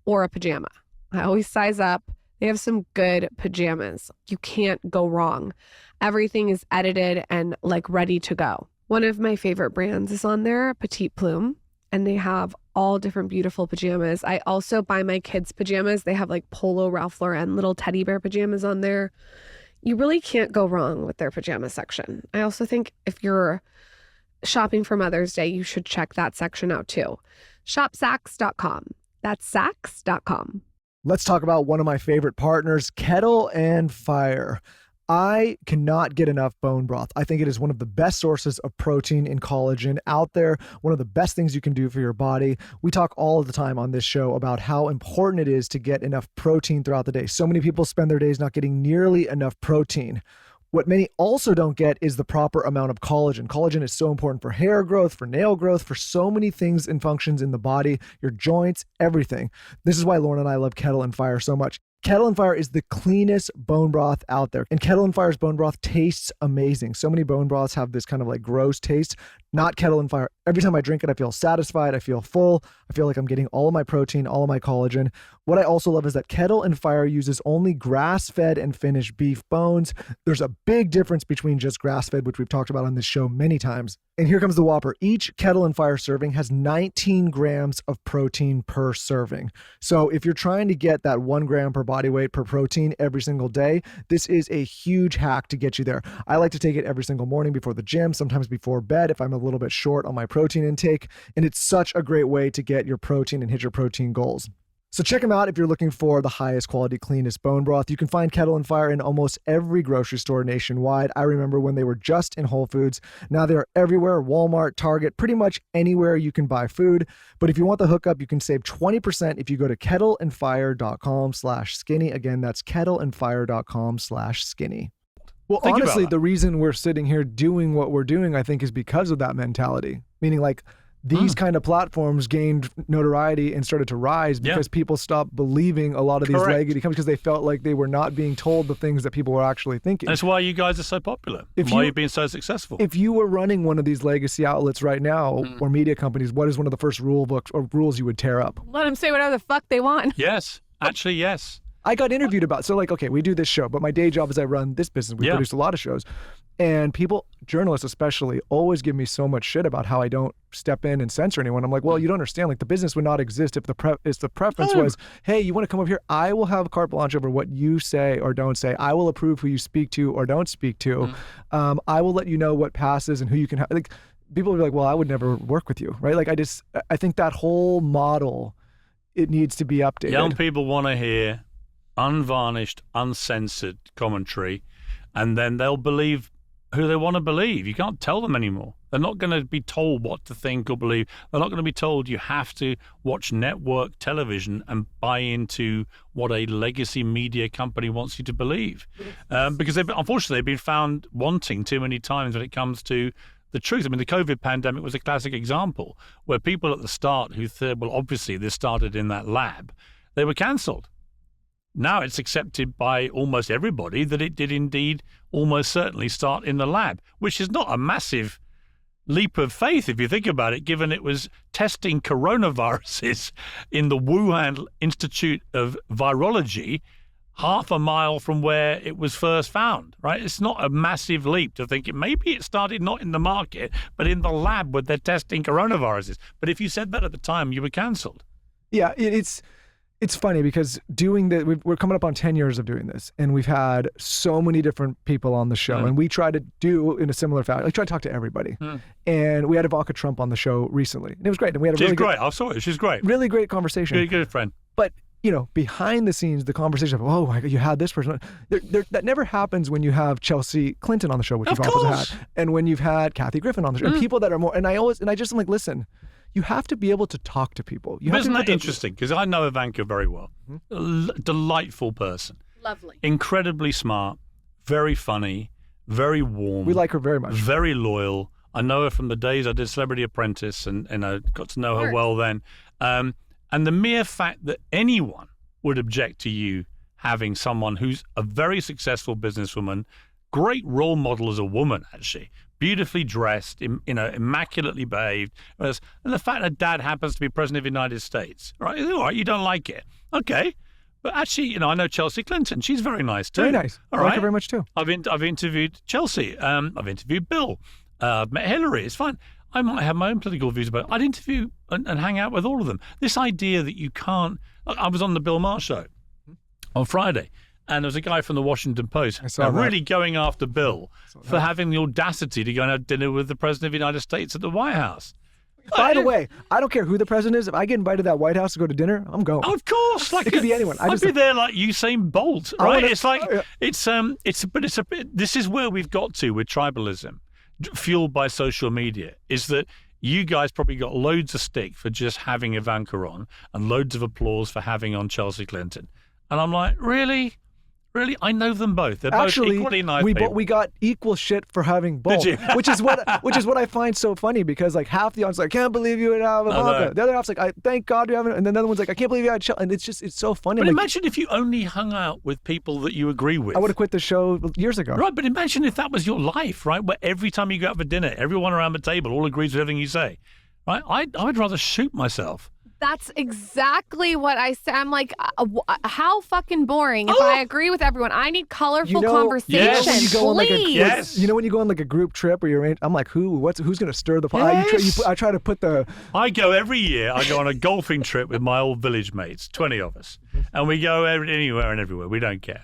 Speaker 1: or a pajama. I always size up. They have some good pajamas. You can't go wrong. Everything is edited and ready to go. One of my favorite brands is on there, Petite Plume, and they have all different beautiful pajamas. I also buy my kids pajamas. They have Polo Ralph Lauren little teddy bear pajamas on there. You really can't go wrong with their pajama section. I also think if you're shopping for Mother's Day, you should check that section out too. ShopSaks.com. That's Saks.com.
Speaker 3: Let's talk about one of my favorite partners, Kettle and Fire. I cannot get enough bone broth. I think it is one of the best sources of protein and collagen out there, one of the best things you can do for your body. We talk all the time on this show about how important it is to get enough protein throughout the day. So many people spend their days not getting nearly enough protein. What many also don't get is the proper amount of collagen. Collagen is so important for hair growth, for nail growth, for so many things and functions in the body, your joints, everything. This is why Lauren and I love Kettle and Fire so much. Kettle and Fire is the cleanest bone broth out there. And Kettle and Fire's bone broth tastes amazing. So many bone broths have this kind of gross taste. Not Kettle and Fire. Every time I drink it, I feel satisfied. I feel full. I feel like I'm getting all of my protein, all of my collagen. What I also love is that Kettle and Fire uses only grass-fed and finished beef bones. There's a big difference between just grass-fed, which we've talked about on this show many times. And here comes the whopper. Each Kettle and Fire serving has 19 grams of protein per serving. So if you're trying to get that 1 gram per body weight per protein every single day, this is a huge hack to get you there. I like to take it every single morning before the gym, sometimes before bed if I'm a little bit short on my protein intake. And it's such a great way to get your protein and hit your protein goals. So check them out if you're looking for the highest quality, cleanest bone broth. You can find Kettle and Fire in almost every grocery store nationwide. I remember when they were just in Whole Foods. Now they're everywhere, Walmart, Target, pretty much anywhere you can buy food. But if you want the hookup, you can save 20% if you go to kettleandfire.com/skinny. Again, that's kettleandfire.com/skinny. Well, honestly, the reason we're sitting here doing what we're doing, I think, is because of that mentality. Meaning these kind of platforms gained notoriety and started to rise because people stopped believing a lot of these legacy companies because they felt like they were not being told the things that people were actually thinking.
Speaker 2: That's why you guys are so popular. Why you're being so successful.
Speaker 3: If you were running one of these legacy outlets right now or media companies, what is one of the first rule books or rules you would tear up?
Speaker 4: Let them say whatever the fuck they want.
Speaker 2: Yes. Actually, yes.
Speaker 3: I got interviewed about, so like, okay, we do this show, but my day job is I run this business. We produce a lot of shows. And people, journalists especially, always give me so much shit about how I don't step in and censor anyone. I'm like, well, you don't understand. Like, the business would not exist if the preference was, hey, you want to come over here? I will have carte blanche over what you say or don't say. I will approve who you speak to or don't speak to. I will let you know what passes and who you can have. Like, people will be like, well, I would never work with you, right? Like, I think that whole model, it needs to be updated.
Speaker 2: Young people want to hear unvarnished, uncensored commentary, and then they'll believe who they want to believe. You can't tell them anymore. They're not going to be told what to think or believe. They're not going to be told you have to watch network television and buy into what a legacy media company wants you to believe. Because unfortunately, they've been found wanting too many times when it comes to the truth. I mean, the COVID pandemic was a classic example where people at the start who said, well, obviously this started in that lab, they were cancelled. Now it's accepted by almost everybody that it did indeed almost certainly start in the lab, which is not a massive leap of faith if you think about it, given it was testing coronaviruses in the Wuhan Institute of Virology, half a mile from where it was first found, right? It's not a massive leap to think maybe it started not in the market, but in the lab where they're testing coronaviruses. But if you said that at the time, you were cancelled.
Speaker 3: Yeah, it's funny because we're coming up on 10 years of doing this, and we've had so many different people on the show, and we try to do in a similar fashion. I try to talk to everybody, and we had Ivanka Trump on the show recently, and it was great. And we had
Speaker 2: She's great. I saw it. She's great.
Speaker 3: Really great conversation.
Speaker 2: Good friend.
Speaker 3: But behind the scenes, the conversation of, oh my God, you had this person. That never happens when you have Chelsea Clinton on the show, which you've also had, and when you've had Kathy Griffin on the show, and people that are more. And I just am like, listen. You have to be able to talk to people.
Speaker 2: Isn't that interesting? Because I know Ivanka very well. Delightful person.
Speaker 4: Lovely.
Speaker 2: Incredibly smart, very funny, very warm.
Speaker 3: We like her very much.
Speaker 2: Very loyal. I know her from the days I did Celebrity Apprentice and I got to know her well then. And the mere fact that anyone would object to you having someone who's a very successful businesswoman, great role model as a woman, actually, beautifully dressed, immaculately behaved, and the fact that dad happens to be president of the United States, right? All right, you don't like it, okay? But actually, I know Chelsea Clinton. She's very nice too.
Speaker 3: Very nice.
Speaker 2: All
Speaker 3: I
Speaker 2: right.
Speaker 3: like her very much too.
Speaker 2: I've interviewed Chelsea. I've interviewed Bill. I've met Hillary. It's fine. I might have my own political views about it. I'd interview and hang out with all of them. This idea that you can't. I was on the Bill Maher show on Friday. And there was a guy from the Washington Post really going after Bill for having the audacity to go and have dinner with the President of the United States at the White House.
Speaker 3: By the way, I don't care who the president is. If I get invited to that White House to go to dinner, I'm going.
Speaker 2: Of course,
Speaker 3: it could be anyone.
Speaker 2: I'd be there like Usain Bolt, right? This is where we've got to with tribalism, fueled by social media. Is that you guys probably got loads of stick for just having Ivanka on, and loads of applause for having on Chelsea Clinton, and I'm like, really? Really? I know them both. They're both equally nice people.
Speaker 3: We got equal shit for having both.
Speaker 2: Did you?
Speaker 3: which is what I find so funny, because like half the audience like, I can't believe you would have Ivanka. The other half's like, I thank God you haven't. And then the other one's like, I can't believe you had Chelsea. And it's so funny.
Speaker 2: But imagine if you only hung out with people that you agree with.
Speaker 3: I would have quit the show years ago.
Speaker 2: Right, but imagine if that was your life, right? Where every time you go out for dinner, everyone around the table all agrees with everything you say. Right? I would rather shoot myself.
Speaker 4: That's exactly what I say. I'm like, how fucking boring if I agree with everyone. I need colorful conversation.
Speaker 2: Yes.
Speaker 3: When you go on
Speaker 2: Yes.
Speaker 3: when you go on like a group trip or I'm like, who's going to stir the pot?
Speaker 2: Yes.
Speaker 3: I try to put the...
Speaker 2: I go every year. I go on a golfing trip with my old village mates, 20 of us. And we go anywhere and everywhere. We don't care.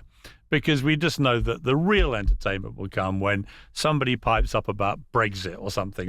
Speaker 2: Because we just know that the real entertainment will come when somebody pipes up about Brexit or something,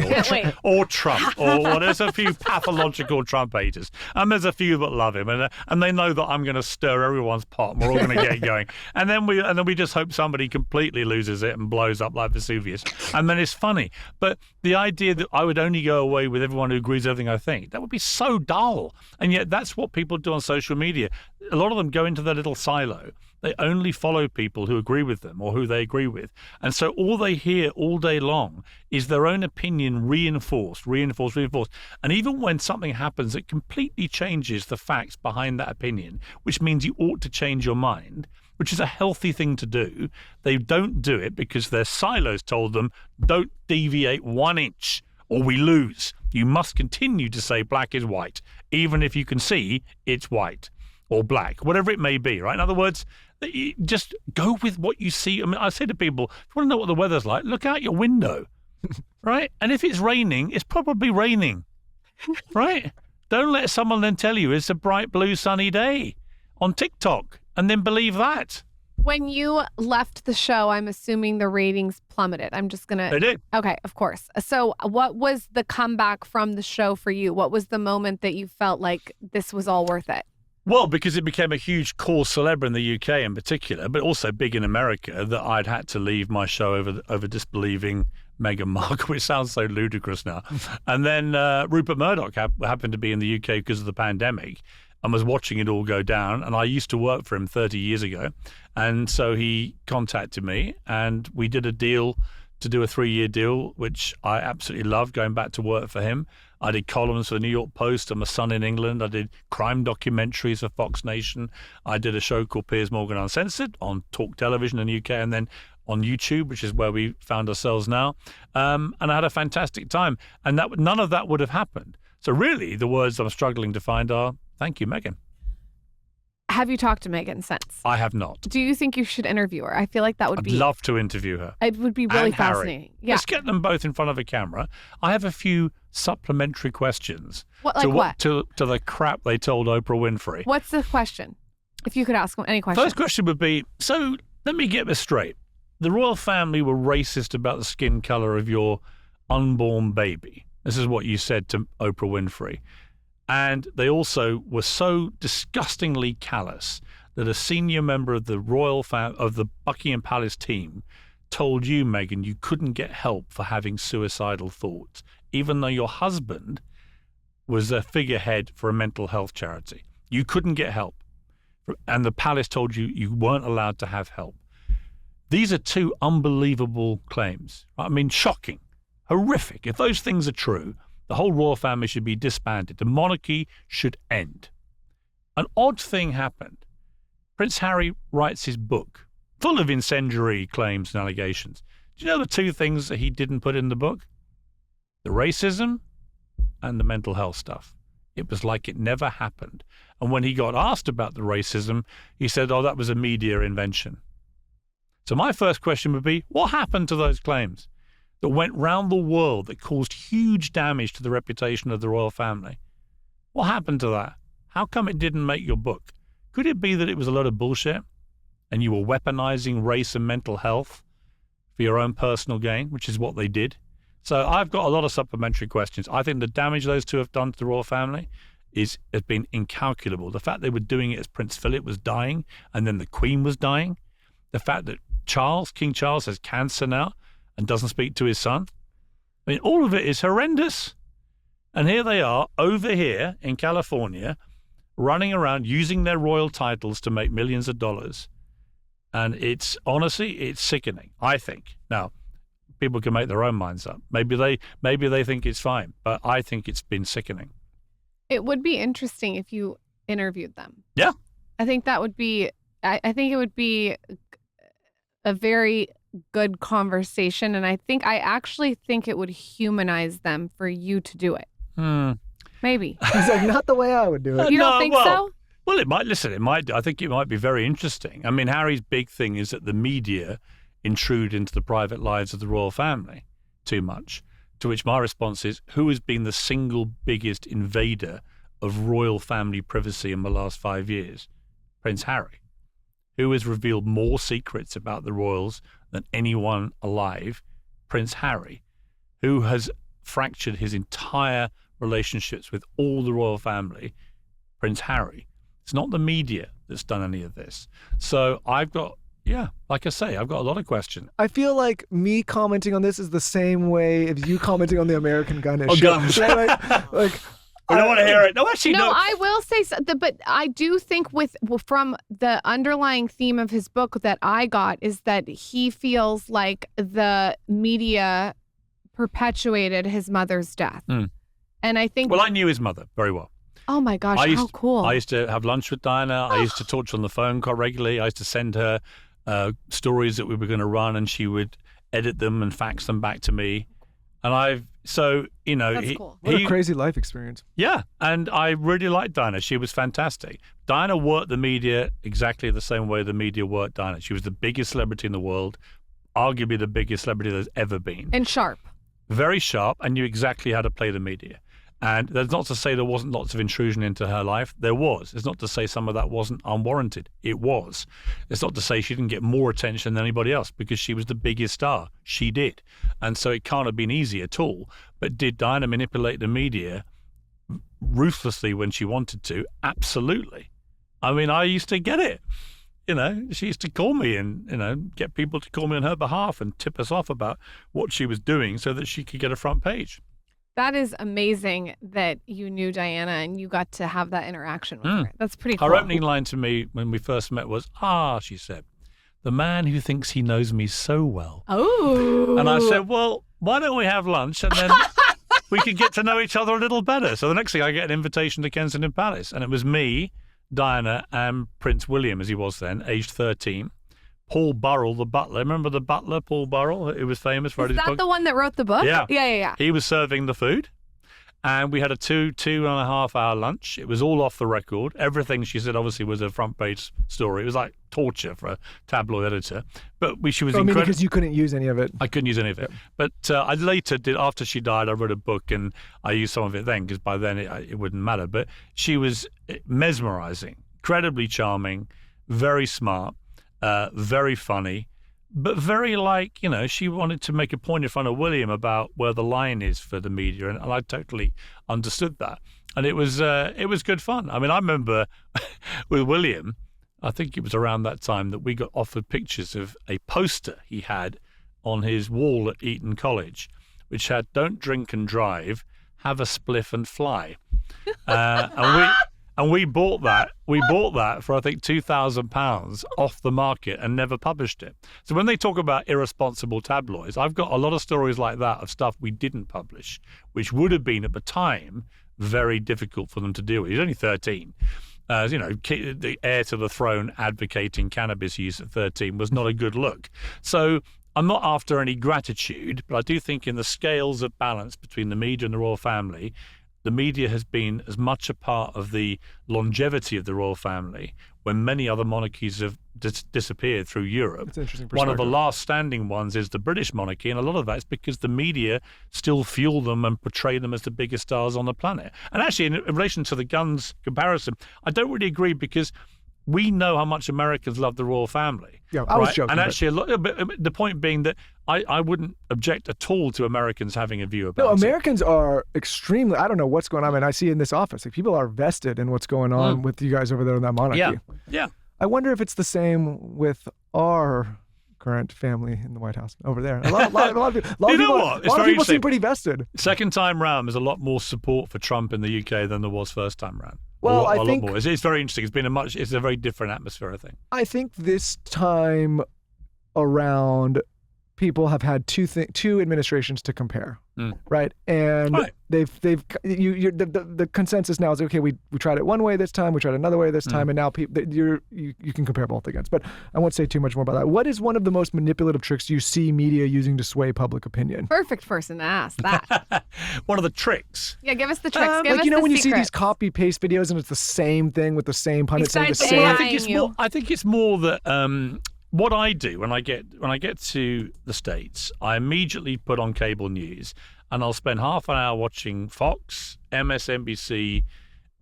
Speaker 2: or Trump, or there's a few pathological Trump haters, and there's a few that love him, and they know that I'm going to stir everyone's pot, and we're all going to get going, and then we just hope somebody completely loses it and blows up like Vesuvius, and then it's funny. But the idea that I would only go away with everyone who agrees with everything I think, that would be so dull, and yet that's what people do on social media. A lot of them go into their little silo. They only follow people who agree with them or who they agree with. And so all they hear all day long is their own opinion reinforced. And even when something happens that completely changes the facts behind that opinion, which means you ought to change your mind, which is a healthy thing to do, they don't do it because their silos told them, don't deviate 1 inch or we lose. You must continue to say black is white, even if you can see it's white. or black, whatever it may be, right? In other words, you just go with what you see. I mean, I say to people, if you want to know what the weather's like, look out your window, right? And if it's raining, it's probably raining, right? Don't let someone then tell you it's a bright blue sunny day on TikTok and then believe that.
Speaker 4: When you left the show, I'm assuming the ratings plummeted. I'm just going to...
Speaker 2: They did.
Speaker 4: Okay, of course. So what was the comeback from the show for you? What was the moment that you felt like this was all worth it?
Speaker 2: Well, because it became a huge cause célèbre in the UK in particular, but also big in America, that I'd had to leave my show over disbelieving Meghan Markle, which sounds so ludicrous now. And then Rupert Murdoch happened to be in the UK because of the pandemic and was watching it all go down. And I used to work for him 30 years ago. And so he contacted me and we did a deal to do a 3-year deal, which I absolutely loved, going back to work for him. I did columns for the New York Post and My Son in England. I did crime documentaries for Fox Nation. I did a show called Piers Morgan Uncensored on Talk Television in the UK and then on YouTube, which is where we found ourselves now. And I had a fantastic time. And none of that would have happened. So really, the words I'm struggling to find are, thank you, Meghan.
Speaker 4: Have you talked to Meghan since?
Speaker 2: I have not.
Speaker 4: Do you think you should interview her? I feel like that would
Speaker 2: I'd
Speaker 4: be...
Speaker 2: love to interview her.
Speaker 4: It would be really
Speaker 2: and
Speaker 4: fascinating.
Speaker 2: Harry.
Speaker 4: Yeah.
Speaker 2: Let's get them both in front of a camera. I have a few supplementary questions.
Speaker 4: What, like what?
Speaker 2: To the crap they told Oprah Winfrey.
Speaker 4: What's the question? If you could ask them any question.
Speaker 2: First question would be, so let me get this straight. The royal family were racist about the skin color of your unborn baby. This is what you said to Oprah Winfrey. And they also were so disgustingly callous that a senior member of the of the Buckingham Palace team told you, Meghan, you couldn't get help for having suicidal thoughts, even though your husband was a figurehead for a mental health charity. You couldn't get help. And the palace told you you weren't allowed to have help. These are two unbelievable claims. I mean, shocking, horrific. If those things are true, the whole royal family should be disbanded. The monarchy should end. An odd thing happened. Prince Harry writes his book, full of incendiary claims and allegations. Do you know the two things that he didn't put in the book? The racism and the mental health stuff. It was like it never happened. And when he got asked about the racism, he said, oh, that was a media invention. So my first question would be, what happened to those claims that went round the world that caused huge damage to the reputation of the royal family? What happened to that? How come it didn't make your book? Could it be that it was a load of bullshit and you were weaponizing race and mental health for your own personal gain, which is what they did? So I've got a lot of supplementary questions. I think the damage those two have done to the royal family has been incalculable. The fact they were doing it as Prince Philip was dying and then the Queen was dying. The fact that King Charles has cancer now and doesn't speak to his son. I mean, all of it is horrendous. And here they are over here in California running around using their royal titles to make millions of dollars. And it's honestly, it's sickening, I think. Now, people can make their own minds up. Maybe they think it's fine, but I think it's been sickening.
Speaker 4: It would be interesting if you interviewed them.
Speaker 2: Yeah.
Speaker 4: I think that would be, I think it would be a very good conversation. And I actually think it would humanize them for you to do it. Maybe.
Speaker 3: He's like, not the way I would do it.
Speaker 4: You don't think so?
Speaker 2: Well, it might. Listen, it might. I think it might be very interesting. I mean, Harry's big thing is that the media intrude into the private lives of the royal family too much. To which my response is, who has been the single biggest invader of royal family privacy in the last 5 years? Prince Harry. Who has revealed more secrets about the royals than anyone alive? Prince Harry. Who has fractured his entire relationships with all the royal family? Prince Harry. It's not the media that's done any of this. So I've got, like I say, I've got a lot of questions.
Speaker 3: I feel like me commenting on this is the same way as you commenting on the American gun issue.
Speaker 2: Oh, guns.
Speaker 3: like
Speaker 2: I don't want to hear it. No, actually, no.
Speaker 4: I will say something, but I do think from the underlying theme of his book that I got is that he feels like the media perpetuated his mother's death. And I think...
Speaker 2: Well, I knew his mother very well.
Speaker 4: Oh my gosh, how cool.
Speaker 2: I used to have lunch with Diana. I used to talk to her on the phone quite regularly. I used to send her stories that we were going to run and she would edit them and fax them back to me. And I've So,
Speaker 4: That's cool.
Speaker 3: What a crazy life experience.
Speaker 2: Yeah, and I really liked Diana. She was fantastic. Diana worked the media exactly the same way the media worked Diana. She was the biggest celebrity in the world, arguably the biggest celebrity there's ever been.
Speaker 4: And sharp.
Speaker 2: Very sharp, and knew exactly how to play the media. And that's not to say there wasn't lots of intrusion into her life. There was. It's not to say some of that wasn't unwarranted. It was. It's not to say she didn't get more attention than anybody else because she was the biggest star. She did. And so it can't have been easy at all. But did Diana manipulate the media ruthlessly when she wanted to? Absolutely. I mean, I used to get it. She used to call me and, get people to call me on her behalf and tip us off about what she was doing so that she could get a front page.
Speaker 4: That is amazing that you knew Diana and you got to have that interaction with her. That's pretty cool.
Speaker 2: Her opening line to me when we first met was, she said, "The man who thinks he knows me so well."
Speaker 4: Oh.
Speaker 2: And I said, well, why don't we have lunch and then we could get to know each other a little better. So the next thing I get an invitation to Kensington Palace. And it was me, Diana, and Prince William, as he was then, aged 13. Paul Burrell, the butler. Remember the butler, Paul Burrell, who was famous for his book?
Speaker 4: Is that the one that wrote the book?
Speaker 2: Yeah. He was serving the food. And we had a 2.5 hour lunch. It was all off the record. Everything she said obviously was a front page story. It was like torture for a tabloid editor. But she was incredible.
Speaker 3: Because you couldn't use any of it.
Speaker 2: I couldn't use any of it. But I later did, after she died, I wrote a book and I used some of it then because by then it wouldn't matter. But she was mesmerizing, incredibly charming, very smart. Very funny, but very she wanted to make a point in front of William about where the line is for the media, and I totally understood that. And it was good fun. I mean, I remember with William, I think it was around that time that we got offered pictures of a poster he had on his wall at Eton College, which had "Don't drink and drive, have a spliff and fly," and we bought that. We bought that for I think £2,000 off the market and never published it. So when they talk about irresponsible tabloids, I've got a lot of stories like that of stuff we didn't publish, which would have been at the time very difficult for them to deal with. He's only 13. The heir to the throne advocating cannabis use at 13 was not a good look. So I'm not after any gratitude, but I do think in the scales of balance between the media and the royal family, the media has been as much a part of the longevity of the royal family when many other monarchies have disappeared through Europe.
Speaker 3: That's an interesting perspective.
Speaker 2: One of the last standing ones is the British monarchy, and a lot of that is because the media still fuel them and portray them as the biggest stars on the planet. And actually, in relation to the guns comparison, I don't really agree because we know how much Americans love the royal family.
Speaker 3: Yeah, I was joking.
Speaker 2: And actually, the point being that I wouldn't object at all to Americans having a view about it.
Speaker 3: No, Americans are extremely, I don't know what's going on. I mean, I see in this office, people are vested in what's going on with you guys over there in that monarchy.
Speaker 2: Yeah.
Speaker 3: I wonder if it's the same with our current family in the White House over there. A lot of people seem pretty vested.
Speaker 2: Second time round, there's a lot more support for Trump in the UK than there was first time round.
Speaker 3: Well,
Speaker 2: I think lot more. It's very interesting. It's a very different atmosphere, I think.
Speaker 3: I think this time around, people have had two administrations to compare, right? And the consensus now is okay. We tried it one way this time, we tried another way this time, and now you can compare both against. But I won't say too much more about that. What is one of the most manipulative tricks you see media using to sway public opinion?
Speaker 4: Perfect person to ask that.
Speaker 2: One of the tricks.
Speaker 4: Yeah, give us the tricks.
Speaker 3: When you see these copy paste videos and it's the same thing with the same pundit saying the same.
Speaker 2: I think it's more that. What I do when I get to the States, I immediately put on cable news and I'll spend half an hour watching Fox, MSNBC,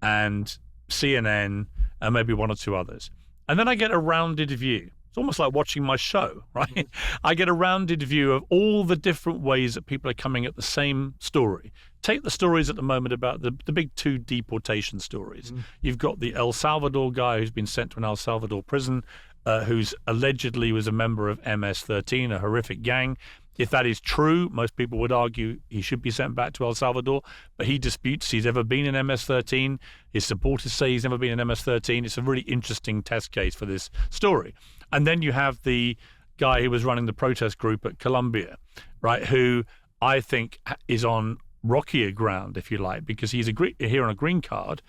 Speaker 2: and CNN, and maybe one or two others. And then I get a rounded view. It's almost like watching my show, right? I get a rounded view of all the different ways that people are coming at the same story. Take the stories at the moment about the big two deportation stories. You've got the El Salvador guy who's been sent to an El Salvador prison, who's allegedly was a member of MS-13, a horrific gang. If that is true, most people would argue he should be sent back to El Salvador, but he disputes he's ever been in MS-13. His supporters say he's never been in MS-13. It's a really interesting test case for this story. And then you have the guy who was running the protest group at Colombia, right, who I think is on rockier ground, if you like, because he's here on a green card.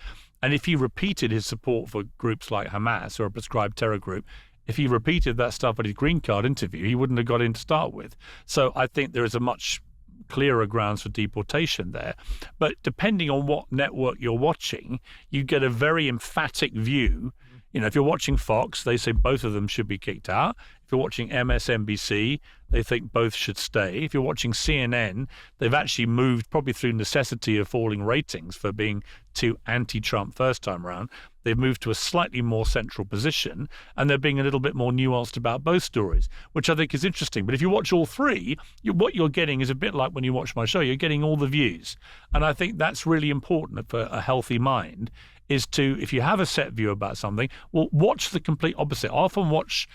Speaker 2: And if he repeated his support for groups like Hamas or a prescribed terror group, if he repeated that stuff at his green card interview, he wouldn't have got in to start with. So I think there is a much clearer grounds for deportation there. But depending on what network you're watching, you get a very emphatic view. You know, if you're watching Fox, they say both of them should be kicked out. If you're watching MSNBC, they think both should stay. If you're watching CNN, they've actually moved, probably through necessity of falling ratings for being too anti-Trump first time around, they've moved to a slightly more central position, and they're being a little bit more nuanced about both stories, which I think is interesting. But if you watch all three, what you're getting is a bit like when you watch my show, you're getting all the views. And I think that's really important for a healthy mind, is to, if you have a set view about something, well, watch the complete opposite. I often watch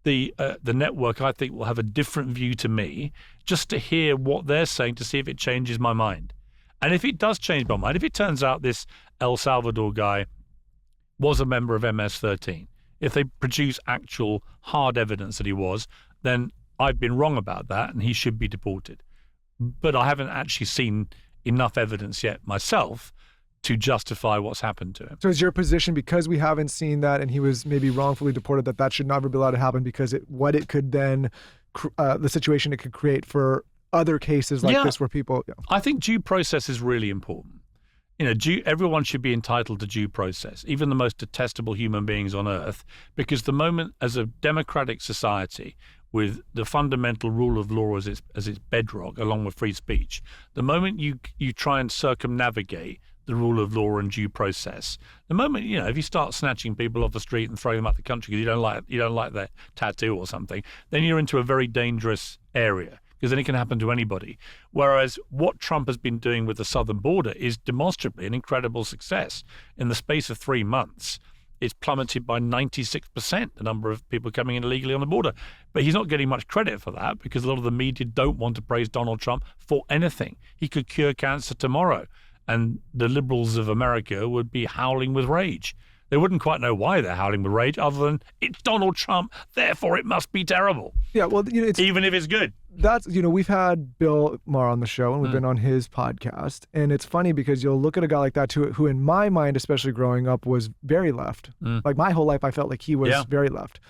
Speaker 2: the network I think will have a different view to me, just to hear what they're saying, to see if it changes my mind. And if it does change my mind, if it turns out this El Salvador guy was a member of MS-13, if they produce actual hard evidence that he was, then I've been wrong about that and he should be deported. But I haven't actually seen enough evidence yet myself to justify what's happened to him.
Speaker 3: So is your position, because we haven't seen that and he was maybe wrongfully deported, that should never be allowed to happen, because what it could then, the situation it could create for other cases like this where people... Yeah.
Speaker 2: I think due process is really important. You know, everyone should be entitled to due process, even the most detestable human beings on earth, because the moment, as a democratic society, with the fundamental rule of law as its bedrock, along with free speech, the moment you try and circumnavigate the rule of law and due process, the moment, you know, if you start snatching people off the street and throwing them out the country because you don't like their tattoo or something, then you're into a very dangerous area, because then it can happen to anybody. Whereas what Trump has been doing with the southern border is demonstrably an incredible success. In the space of 3 months, it's plummeted by 96%, the number of people coming in illegally on the border. But he's not getting much credit for that, because a lot of the media don't want to praise Donald Trump for anything. He could cure cancer tomorrow, and the liberals of America would be howling with rage. They wouldn't quite know why they're howling with rage, other than it's Donald Trump, therefore it must be terrible.
Speaker 3: Yeah, well, you know,
Speaker 2: even if it's good.
Speaker 3: That's, you know, we've had Bill Maher on the show, and we've been on his podcast, and it's funny because you'll look at a guy like that who in my mind, especially growing up, was very left. Like my whole life, I felt like he was very left.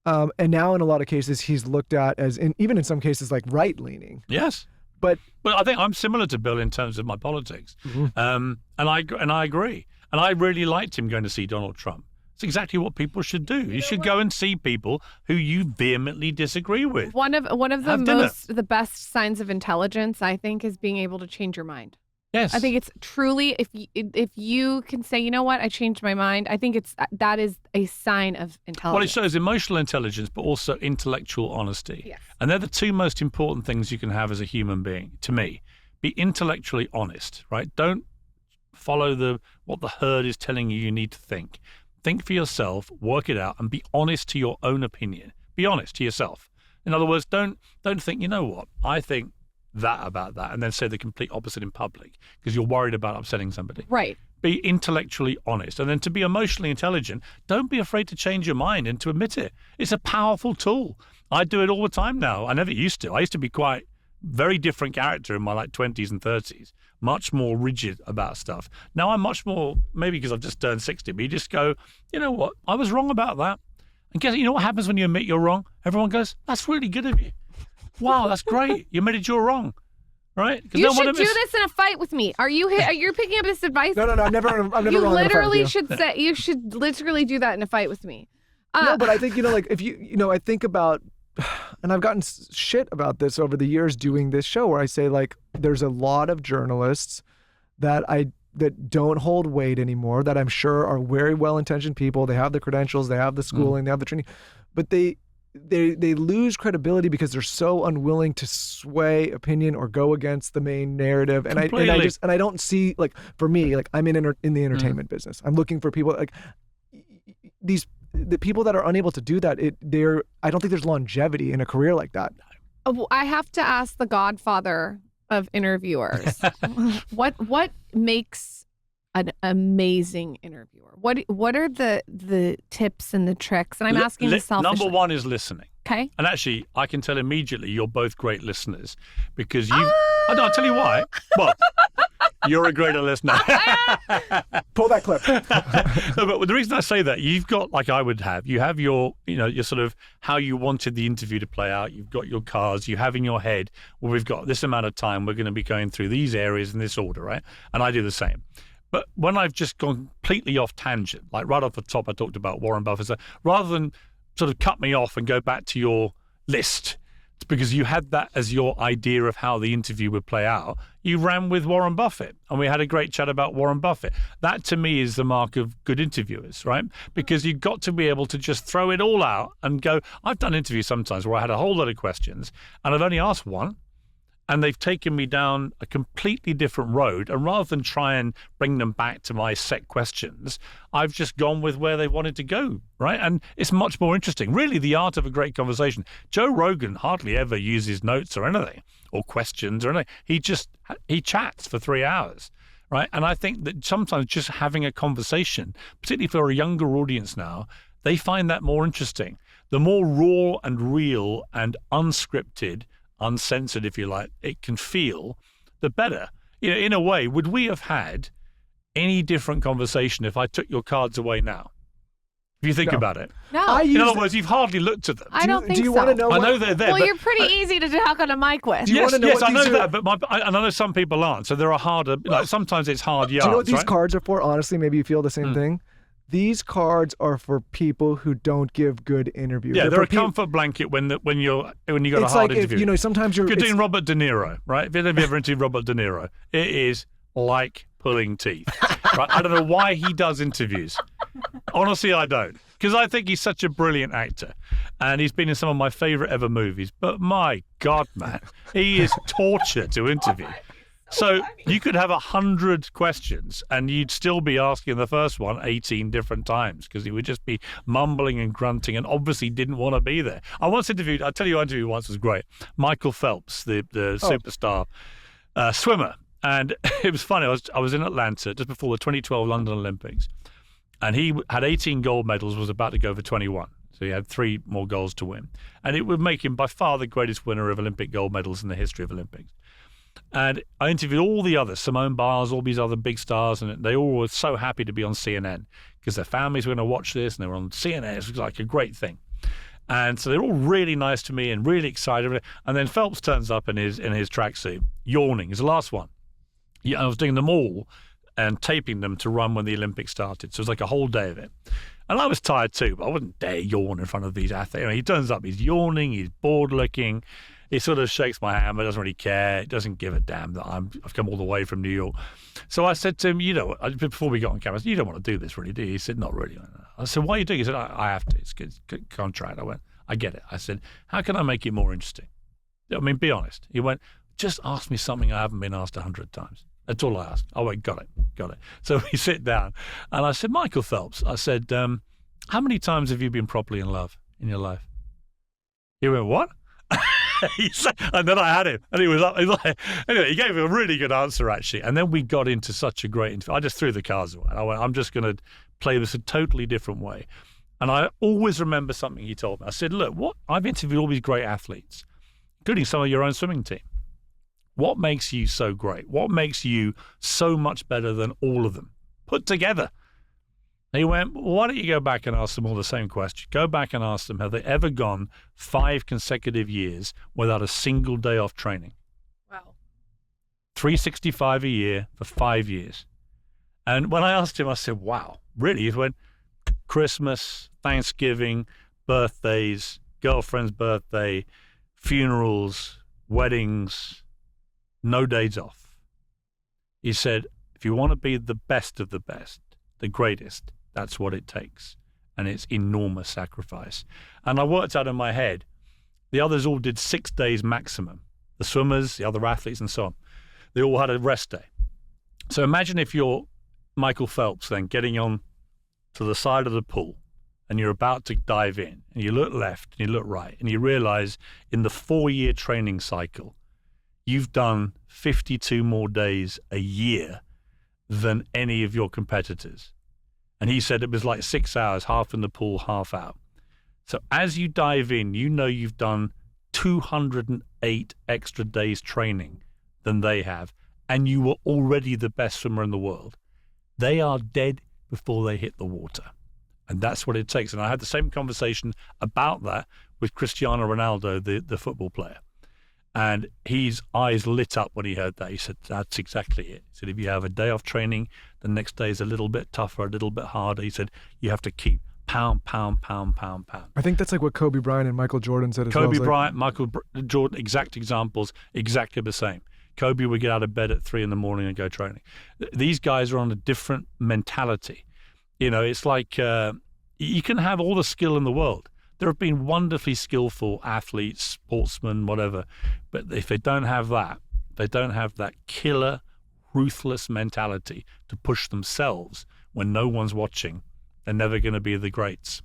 Speaker 3: And now in a lot of cases, he's looked at as, even in some cases, like right-leaning.
Speaker 2: Yes.
Speaker 3: But
Speaker 2: I think I'm similar to Bill in terms of my politics. And I agree. And I really liked him going to see Donald Trump. It's exactly what people should do. You should go and see people who you vehemently disagree with.
Speaker 4: One of the best signs of intelligence, I think, is being able to change your mind.
Speaker 2: Yes.
Speaker 4: I think it's truly, if you can say, you know what, I changed my mind, I think that is a sign of intelligence.
Speaker 2: Well, it shows emotional intelligence, but also intellectual honesty.
Speaker 4: Yes.
Speaker 2: And they're the two most important things you can have as a human being, to me. Be intellectually honest, right? Don't follow what the herd is telling you need to think. Think for yourself, work it out, and be honest to your own opinion. Be honest to yourself. In other words, don't think, you know what, I think that about that, and then say the complete opposite in public because you're worried about upsetting somebody.
Speaker 4: Right.
Speaker 2: Be intellectually honest. And then to be emotionally intelligent, don't be afraid to change your mind and to admit it. It's a powerful tool. I do it all the time now. I never used to. I used to be quite very different character in my 20s and 30s, much more rigid about stuff. Now I'm much more, maybe because I've just turned 60, but you just go, you know what, I was wrong about that. And guess, you know what happens when you admit you're wrong? Everyone goes, that's really good of you. Wow, that's great. You admitted you're wrong. Right?
Speaker 4: You should do this in a fight with me. Are you picking up this advice?
Speaker 3: No, I've never
Speaker 4: you
Speaker 3: wrong
Speaker 4: literally should say, you should literally do that in a fight with me.
Speaker 3: No, but I think, if you, I think about, and I've gotten shit about this over the years doing this show, where I say, there's a lot of journalists that don't hold weight anymore, that I'm sure are very well-intentioned people. They have the credentials, they have the schooling, they have the training, but they lose credibility because they're so unwilling to sway opinion or go against the main narrative. And I don't see, for me, I'm in the entertainment business. I'm looking for people the people that are unable to do that. I don't think there's longevity in a career like that.
Speaker 4: I have to ask the godfather of interviewers, what makes an amazing interviewer? What are the tips and the tricks? And I'm asking this selfishly.
Speaker 2: Number one is listening.
Speaker 4: Okay.
Speaker 2: And actually, I can tell immediately you're both great listeners because I'll tell you why. Well, You're a greater listener.
Speaker 3: Pull that clip.
Speaker 2: No, but the reason I say that, you've got, like I would have, you have your, your sort of how you wanted the interview to play out. You've got your cards. You have in your head, well, we've got this amount of time. We're going to be going through these areas in this order, right? And I do the same. But when I've just gone completely off tangent, like right off the top, I talked about Warren Buffett. So rather than sort of cut me off and go back to your list, it's because you had that as your idea of how the interview would play out. You ran with Warren Buffett, and we had a great chat about Warren Buffett. That, to me, is the mark of good interviewers, right? Because you've got to be able to just throw it all out and go. I've done interviews sometimes where I had a whole lot of questions, and I've only asked one, and they've taken me down a completely different road. And rather than try and bring them back to my set questions, I've just gone with where they wanted to go, right? And it's much more interesting. Really, the art of a great conversation. Joe Rogan hardly ever uses notes or anything, or questions or anything. He chats for 3 hours, right? And I think that sometimes just having a conversation, particularly for a younger audience now, they find that more interesting. The more raw and real and unscripted, uncensored, if you like, it can feel, the better. In a way, would we have had any different conversation if I took your cards away now? If you think about it.
Speaker 4: No.
Speaker 2: In other words, you've hardly looked at them.
Speaker 4: I don't think so.
Speaker 3: Do you want to know?
Speaker 2: I know they're there.
Speaker 4: Well, you're pretty easy to talk on a mic with.
Speaker 2: Yes, I know that, but and I know some people aren't. So there are harder. Like sometimes it's hard yards.
Speaker 3: Do you know what these
Speaker 2: right?
Speaker 3: cards are for? Honestly, maybe you feel the same thing. These cards are for people who don't give good interviews.
Speaker 2: Yeah, they're a comfort blanket when you got a hard interview.
Speaker 3: If, sometimes
Speaker 2: if you're doing Robert De Niro, right? If you've ever interviewed Robert De Niro, it is like pulling teeth. Right? I don't know why he does interviews. Honestly, I don't, because I think he's such a brilliant actor, and he's been in some of my favorite ever movies. But my God, man, he is torture to interview. So you could have 100 questions and you'd still be asking the first one 18 different times because he would just be mumbling and grunting and obviously didn't want to be there. I tell you, I interviewed once was great. Michael Phelps, the superstar swimmer. And it was funny. I was in Atlanta just before the 2012 London Olympics, and he had 18 gold medals, was about to go for 21. So he had 3 more goals to win. And it would make him by far the greatest winner of Olympic gold medals in the history of Olympics. And I interviewed all the others, Simone Biles, all these other big stars, and they all were so happy to be on CNN because their families were going to watch this, and they were on CNN. It was like a great thing. And so they're all really nice to me and really excited. And then Phelps turns up in his tracksuit, yawning. He's the last one. I was doing them all and taping them to run when the Olympics started. So it was like a whole day of it. And I was tired too, but I wouldn't dare yawn in front of these athletes. He turns up, he's yawning, he's bored looking. He sort of shakes my hand, but doesn't really care. He doesn't give a damn that I've come all the way from New York. So I said to him, before we got on camera, I said, you don't want to do this, really, do you? He said, not really. I said, why are you doing it? He said, I have to. It's good contract. I went, I get it. I said, how can I make it more interesting? I mean, be honest. He went, just ask me something I haven't been asked 100 times. That's all I asked. I went, got it. So we sit down, and I said, Michael Phelps, I said, how many times have you been properly in love in your life? He went, what? And then I had him, and he was like, anyway, he gave me a really good answer, actually. And then we got into such a great interview. I just threw the cards away. I went, I'm just going to play this a totally different way. And I always remember something he told me. I said, look, I've interviewed all these great athletes, including some of your own swimming team. What makes you so great? What makes you so much better than all of them put together? And he went, well, why don't you go back and ask them all the same question? Go back and ask them, have they ever gone 5 consecutive years without a single day off training?
Speaker 4: Wow.
Speaker 2: 365 a year for 5 years. And when I asked him, I said, wow, really? He went, Christmas, Thanksgiving, birthdays, girlfriend's birthday, funerals, weddings, no days off. He said, if you want to be the best of the best, the greatest, that's what it takes. And it's enormous sacrifice. And I worked out in my head, the others all did 6 days maximum. The swimmers, the other athletes and so on. They all had a rest day. So imagine if you're Michael Phelps then getting on to the side of the pool and you're about to dive in and you look left and you look right and you realize in the 4-year training cycle, you've done 52 more days a year than any of your competitors. And he said it was like 6 hours, half in the pool, half out. So as you dive in, you know you've done 208 extra days training than they have. and you were already the best swimmer in the world, they are dead before they hit the water. And that's what it takes. And I had the same conversation about that with Cristiano Ronaldo, the football player. And his eyes lit up when he heard that. He said, that's exactly it. He said, if you have a day off training, the next day is a little bit tougher, a little bit harder. He said, you have to keep pound.
Speaker 3: I think that's like what Kobe Bryant and Michael Jordan said as well.
Speaker 2: Kobe Bryant, Michael Jordan, exact examples, exactly the same. Kobe would get out of bed at 3 a.m. and go training. These guys are on a different mentality. You know, it's like you can have all the skill in the world. There have been wonderfully skillful athletes, sportsmen, whatever, but if they don't have that, they don't have that killer, ruthless mentality to push themselves when no one's watching, they're never going to be the greats.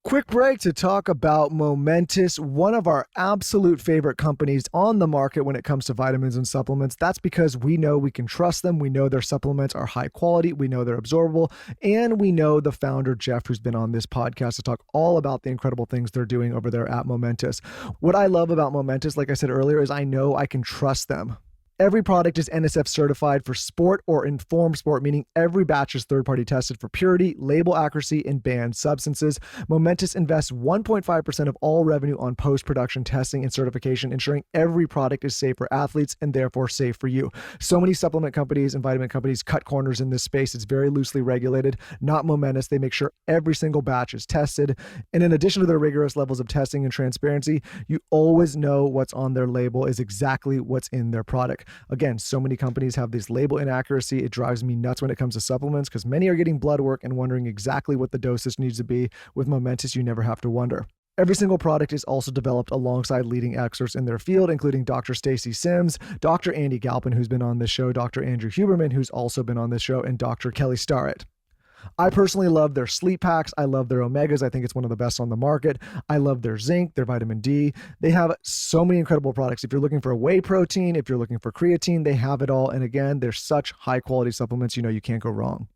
Speaker 3: Quick break to talk about Momentous, one of our absolute favorite companies on the market when it comes to vitamins and supplements. That's because we know we can trust them. We know their supplements are high quality. We know they're absorbable. And we know the founder, Jeff, who's been on this podcast to talk all about the incredible things they're doing over there at Momentous. What I love about Momentous, like I said earlier, is I know I can trust them. Every product is NSF certified for sport or informed sport, meaning every batch is third-party tested for purity, label accuracy, and banned substances. Momentous invests 1.5% of all revenue on post-production testing and certification, ensuring every product is safe for athletes and therefore safe for you. So many supplement companies and vitamin companies cut corners in this space. It's very loosely regulated. Not Momentous. They make sure every single batch is tested. And in addition to their rigorous levels of testing and transparency, you always know what's on their label is exactly what's in their product. Again, so many companies have this label inaccuracy. It drives me nuts when it comes to supplements because many are getting blood work and wondering exactly what the dosage needs to be. With Momentous, you never have to wonder. Every single product is also developed alongside leading experts in their field, including Dr. Stacy Sims, Dr. Andy Galpin, who's been on this show, Dr. Andrew Huberman, who's also been on this show, and Dr. Kelly Starrett. I personally love their sleep packs. I love their omegas. I think it's one of the best on the market. I love their zinc, their vitamin D. They have so many incredible products. If you're looking for whey protein, if you're looking for creatine, they have it all. And again, they're such high quality supplements, you know you can't go wrong.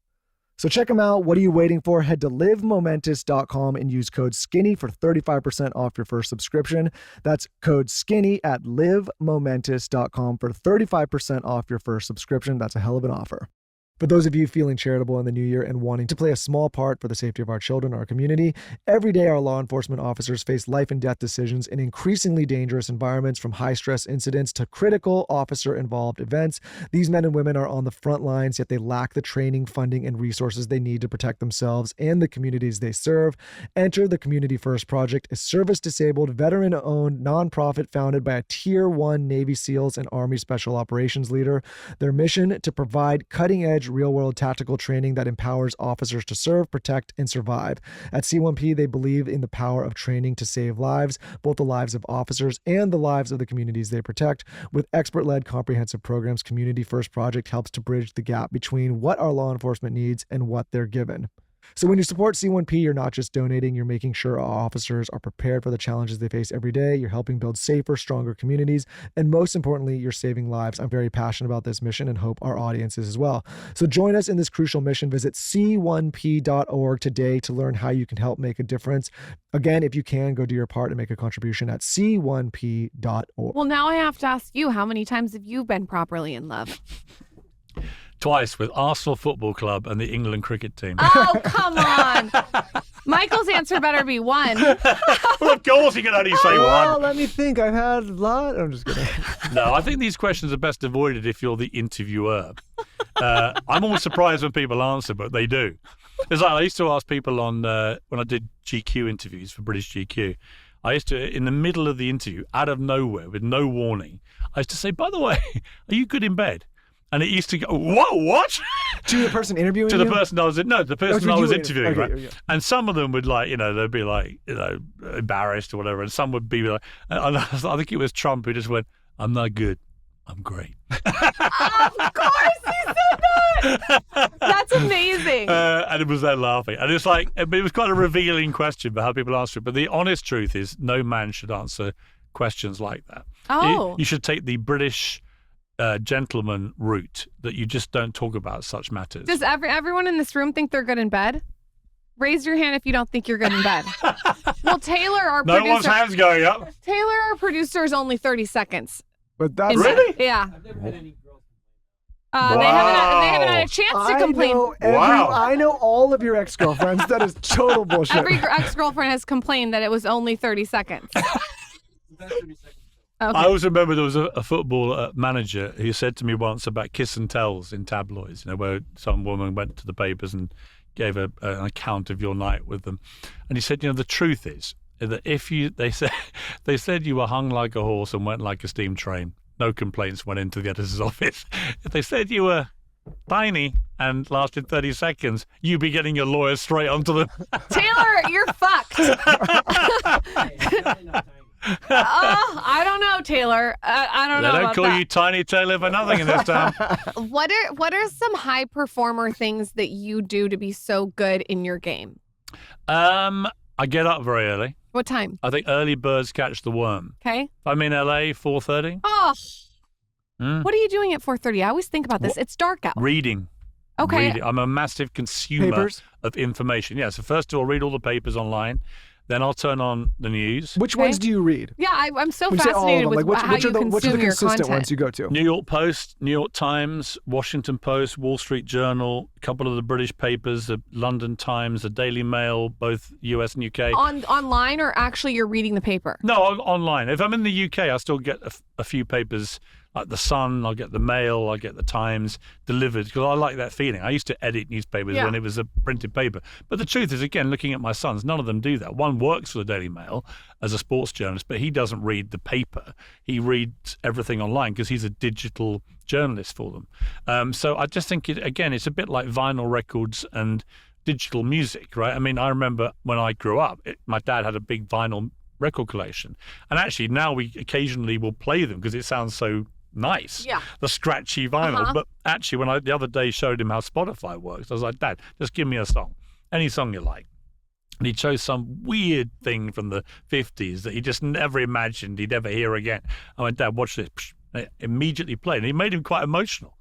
Speaker 3: So check them out. What are you waiting for? Head to livemomentous.com and use code SKINNY for 35% off your first subscription. That's code SKINNY at livemomentous.com for 35% off your first subscription. That's a hell of an offer. For those of you feeling charitable in the new year and wanting to play a small part for the safety of our children, our community, every day our law enforcement officers face life and death decisions in increasingly dangerous environments, from high-stress incidents to critical officer-involved events. These men and women are on the front lines, yet they lack the training, funding, and resources they need to protect themselves and the communities they serve. Enter the Community First Project, a service-disabled, veteran-owned nonprofit founded by a Tier 1 Navy SEALs and Army Special Operations leader. Their mission: to provide cutting-edge real-world tactical training that empowers officers to serve, protect, and survive. At C1P, they believe in the power of training to save lives, both the lives of officers and the lives of the communities they protect. With expert-led comprehensive programs, Community First Project helps to bridge the gap between what our law enforcement needs and what they're given. So when you support C1P, you're not just donating, you're making sure our officers are prepared for the challenges they face every day. You're helping build safer, stronger communities. And most importantly, you're saving lives. I'm very passionate about this mission and hope our audience is as well. So join us in this crucial mission. Visit c1p.org today to learn how you can help make a difference. Again, if you can, go do your part and make a contribution at c1p.org.
Speaker 4: Well, now I have to ask you, how many times have you been properly in love?
Speaker 2: Twice, with Arsenal Football Club and the England cricket team.
Speaker 4: Oh, come on. Michael's answer better be one.
Speaker 2: Well, of course you can only say
Speaker 3: Well,
Speaker 2: one.
Speaker 3: let me think. I've had a lot. I'm just kidding.
Speaker 2: No, I think these questions are best avoided if you're the interviewer. I'm always surprised when people answer, but they do. It's like I used to ask people on when I did GQ interviews for British GQ. I used to, in the middle of the interview, out of nowhere, with no warning, I used to say, by the way, are you good in bed? And it used to go, what?
Speaker 3: To the person interviewing
Speaker 2: To the
Speaker 3: you?
Speaker 2: person I was interviewing,
Speaker 3: okay,
Speaker 2: right?
Speaker 3: yeah.
Speaker 2: And some of them would they'd be like, embarrassed or whatever. And some would be like, and I think it was Trump who just went, I'm not good, I'm great.
Speaker 4: Of course he said that. That's amazing.
Speaker 2: And it was there laughing. And it's like, it was quite a revealing question about how people answer it. But the honest truth is no man should answer questions like that.
Speaker 4: Oh.
Speaker 2: You should take the British gentleman route, that you just don't talk about such matters.
Speaker 4: Does everyone in this room think they're good in bed? Raise your hand if you don't think you're good in bed. Well, Taylor, our
Speaker 2: no
Speaker 4: producer.
Speaker 2: one's hands going up.
Speaker 4: Taylor, our producer, is only 30 seconds.
Speaker 3: But that's
Speaker 2: Really?
Speaker 4: Yeah.
Speaker 5: I've never had any girls.
Speaker 4: They haven't had a chance to complain.
Speaker 3: I know all of your ex-girlfriends. That is total bullshit.
Speaker 4: Every ex-girlfriend has complained that it was only 30 seconds. Okay.
Speaker 2: I always remember there was a football manager who said to me once about kiss and tells in tabloids, where some woman went to the papers and gave an account of your night with them. And he said, the truth is that they said you were hung like a horse and went like a steam train, no complaints went into the editor's office. If they said you were tiny and lasted 30 seconds, you'd be getting your lawyer straight onto them.
Speaker 4: Taylor, you're fucked. I don't know, Taylor. I don't know.
Speaker 2: They don't
Speaker 4: about
Speaker 2: call
Speaker 4: that.
Speaker 2: you Tiny Taylor for nothing in this town.
Speaker 4: What are some high performer things that you do to be so good in your game?
Speaker 2: I get up very early.
Speaker 4: What time?
Speaker 2: I think early birds catch the worm.
Speaker 4: Okay.
Speaker 2: If I'm in LA, 4:30.
Speaker 4: Oh. What are you doing at 4:30? I always think about this. It's dark out.
Speaker 2: Reading.
Speaker 4: Okay.
Speaker 2: Reading. I'm a massive consumer of information. Yeah, so first of all, read all the papers online. Then I'll turn on the news.
Speaker 3: Which ones do you read?
Speaker 4: Yeah, I'm so
Speaker 3: When you say all of
Speaker 4: fascinated
Speaker 3: them,
Speaker 4: with
Speaker 3: like,
Speaker 4: how you consume
Speaker 3: which are the
Speaker 4: your
Speaker 3: consistent
Speaker 4: content.
Speaker 3: ones you go to?
Speaker 2: New York Post, New York Times, Washington Post, Wall Street Journal, a couple of the British papers, the London Times, the Daily Mail, both US and UK.
Speaker 4: Online or actually you're reading the paper?
Speaker 2: No, online. If I'm in the UK, I still get a few papers like The Sun, I'll get the Mail, I'll get the Times delivered because I like that feeling. I used to edit newspapers when it was a printed paper. But the truth is, again, looking at my sons, none of them do that. One works for the Daily Mail as a sports journalist, but he doesn't read the paper. He reads everything online because he's a digital journalist for them. So I just think, it's a bit like vinyl records and digital music, right? I mean, I remember when I grew up, my dad had a big vinyl record collection. And actually now we occasionally will play them because it sounds so nice, the scratchy vinyl. But actually, when I the other day showed him how Spotify works, I was like, Dad, just give me a song, any song you like. And he chose some weird thing from the 50s that he just never imagined he'd ever hear again. I went, Dad, watch this. It immediately played. And he made him quite emotional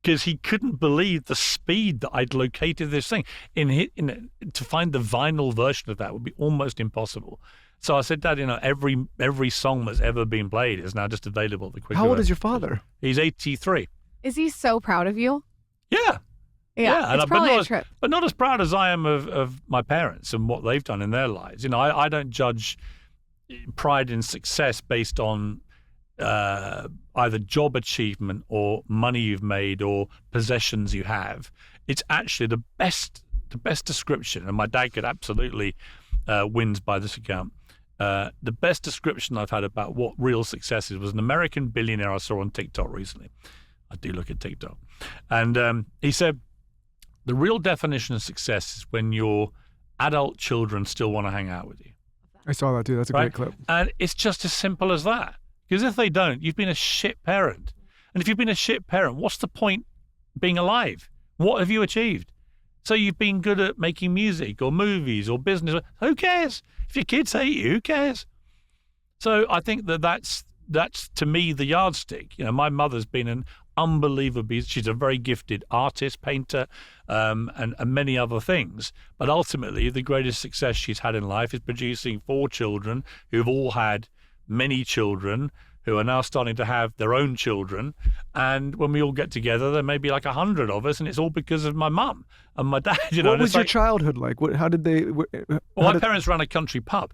Speaker 2: because he couldn't believe the speed that I'd located this thing. To find the vinyl version of that would be almost impossible. So I said, Dad, every song that's ever been played is now just available at the quick.
Speaker 3: How old is your father?
Speaker 2: He's 83.
Speaker 4: Is he so proud of you?
Speaker 2: Yeah.
Speaker 4: Yeah, it's probably a trip.
Speaker 2: But not as proud as I am of my parents and what they've done in their lives. I don't judge pride in success based on either job achievement or money you've made or possessions you have. It's actually the best description, and my dad could absolutely wins by this account. The best description I've had about what real success is was an American billionaire I saw on TikTok recently. I do look at TikTok. And he said, the real definition of success is when your adult children still want to hang out with you.
Speaker 3: I saw that too. That's a great clip.
Speaker 2: And it's just as simple as that. Because if they don't, you've been a shit parent. And if you've been a shit parent, what's the point being alive? What have you achieved? So you've been good at making music or movies or business. Who cares? If your kids hate you, who cares? So I think that's to me the yardstick. My mother's been an unbelievable. She's a very gifted artist, painter, and many other things. But ultimately, the greatest success she's had in life is producing 4 children who've all had many children, who are now starting to have their own children. And when we all get together, there may be like 100 of us, and it's all because of my mum and my dad.
Speaker 3: What was your childhood like? How did they?
Speaker 2: My parents ran a country pub,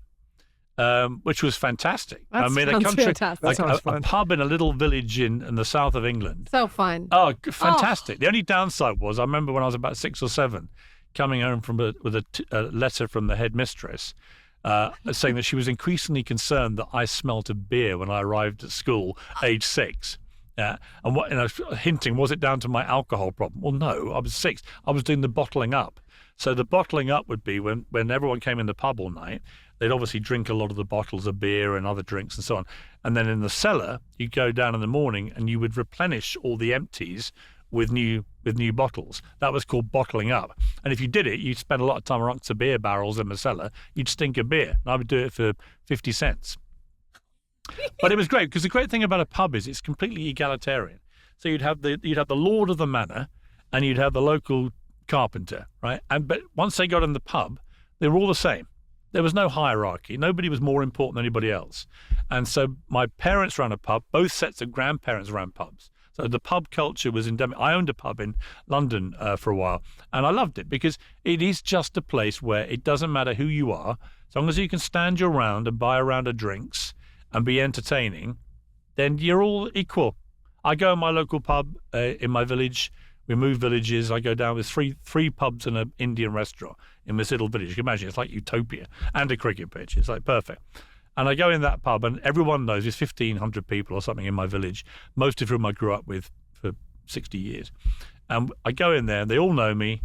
Speaker 2: which was fantastic.
Speaker 4: Fantastic.
Speaker 2: A pub in a little village in the south of England.
Speaker 4: So fun.
Speaker 2: Oh, fantastic. The only downside was I remember when I was about 6 or 7, coming home with a letter from the headmistress, saying that she was increasingly concerned that I smelt of beer when I arrived at school, age 6. And hinting, was it down to my alcohol problem? Well, no, I was 6. I was doing the bottling up. So the bottling up would be when everyone came in the pub all night, they'd obviously drink a lot of the bottles of beer and other drinks and so on. And then in the cellar, you'd go down in the morning and you would replenish all the empties with new bottles. That was called bottling up. And if you did it, you'd spend a lot of time amongst the beer barrels in the cellar. You'd stink of beer. And I would do it for 50 cents. But it was great because the great thing about a pub is it's completely egalitarian. So you'd have the lord of the manor and you'd have the local carpenter, right? But once they got in the pub, they were all the same. There was no hierarchy. Nobody was more important than anybody else. And so my parents ran a pub. Both sets of grandparents ran pubs. So the pub culture was endemic. I owned a pub in London for a while, and I loved it because it is just a place where it doesn't matter who you are, as long as you can stand your round and buy a round of drinks and be entertaining, then you're all equal. I go in my local pub in my village. We move villages. I go down with three pubs and an Indian restaurant in this little village. You can imagine it's like utopia, and a cricket pitch. It's like perfect. And I go in that pub, and everyone knows there's 1,500 people or something in my village, most of whom I grew up with for 60 years. And I go in there, and they all know me,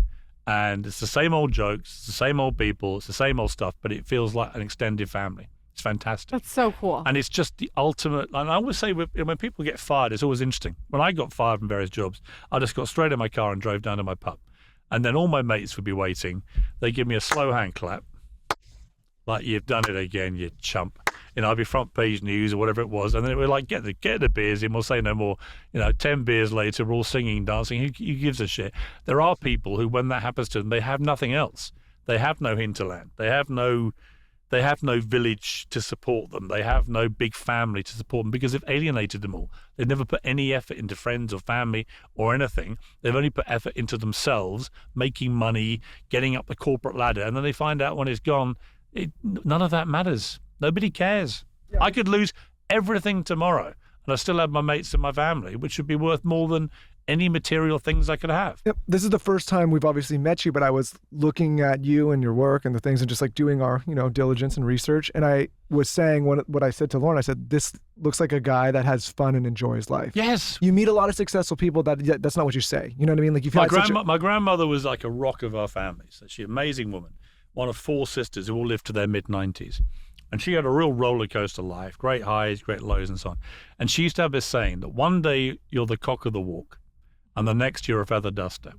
Speaker 2: and it's the same old jokes, it's the same old people, it's the same old stuff, but it feels like an extended family. It's fantastic.
Speaker 4: That's so cool.
Speaker 2: And it's just the ultimate. And I always say when people get fired, it's always interesting. When I got fired from various jobs, I just got straight in my car and drove down to my pub. And then all my mates would be waiting. They give me a slow hand clap. Like, you've done it again, you chump. I'd be front page news or whatever it was. And then it would like, get the beers in, we'll say no more. 10 beers later, we're all singing, dancing. Who gives a shit? There are people who, when that happens to them, they have nothing else. They have no hinterland. They have no village to support them. They have no big family to support them because they've alienated them all. They've never put any effort into friends or family or anything. They've only put effort into themselves, making money, getting up the corporate ladder. And then they find out when it's gone, none of that matters. Nobody cares. Yeah. I could lose everything tomorrow and I still have my mates and my family, which would be worth more than any material things I could have.
Speaker 3: Yep. This is the first time we've obviously met you, but I was looking at you and your work and the things and just like doing our, diligence and research. And I was saying what I said to Lauren, I said, this looks like a guy that has fun and enjoys life.
Speaker 2: Yes.
Speaker 3: You meet a lot of successful people that's not what you say. You know what I mean? Like
Speaker 2: my grandmother was like a rock of our family. So she's an amazing woman, one of 4 sisters who all lived to their mid-90s. And she had a real roller coaster life, great highs, great lows and so on. And she used to have this saying that one day you're the cock of the walk and the next you're a feather duster,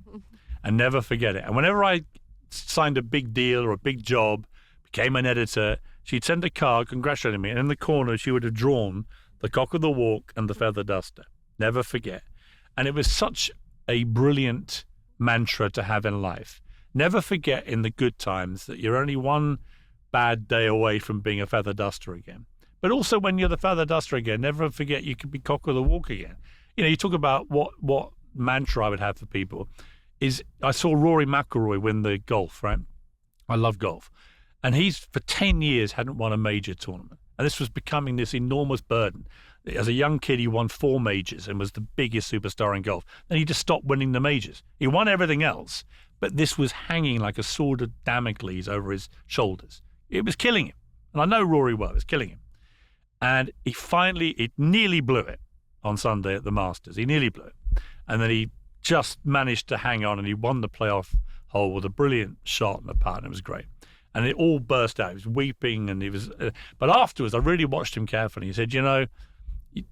Speaker 2: and never forget it. And whenever I signed a big deal or a big job, became an editor, she'd send a card congratulating me, and in the corner she would have drawn the cock of the walk and the feather duster. Never forget. And it was such a brilliant mantra to have in life. Never forget in the good times that you're only one bad day away from being a feather duster again. But also when you're the feather duster again, never forget you could be cock of the walk again. You talk about what mantra I would have for people is, I saw Rory McIlroy win the golf, right? I love golf. And he's for 10 years hadn't won a major tournament. And this was becoming this enormous burden. As a young kid, he won 4 majors and was the biggest superstar in golf. Then he just stopped winning the majors. He won everything else, but this was hanging like a sword of Damocles over his shoulders. It was killing him. And I know Rory well, it was killing him. And it nearly blew it on Sunday at the Masters. He nearly blew it. And then he just managed to hang on and he won the playoff hole with a brilliant shot and a putt, and it was great. And it all burst out. He was weeping and he was... but afterwards, I really watched him carefully. He said,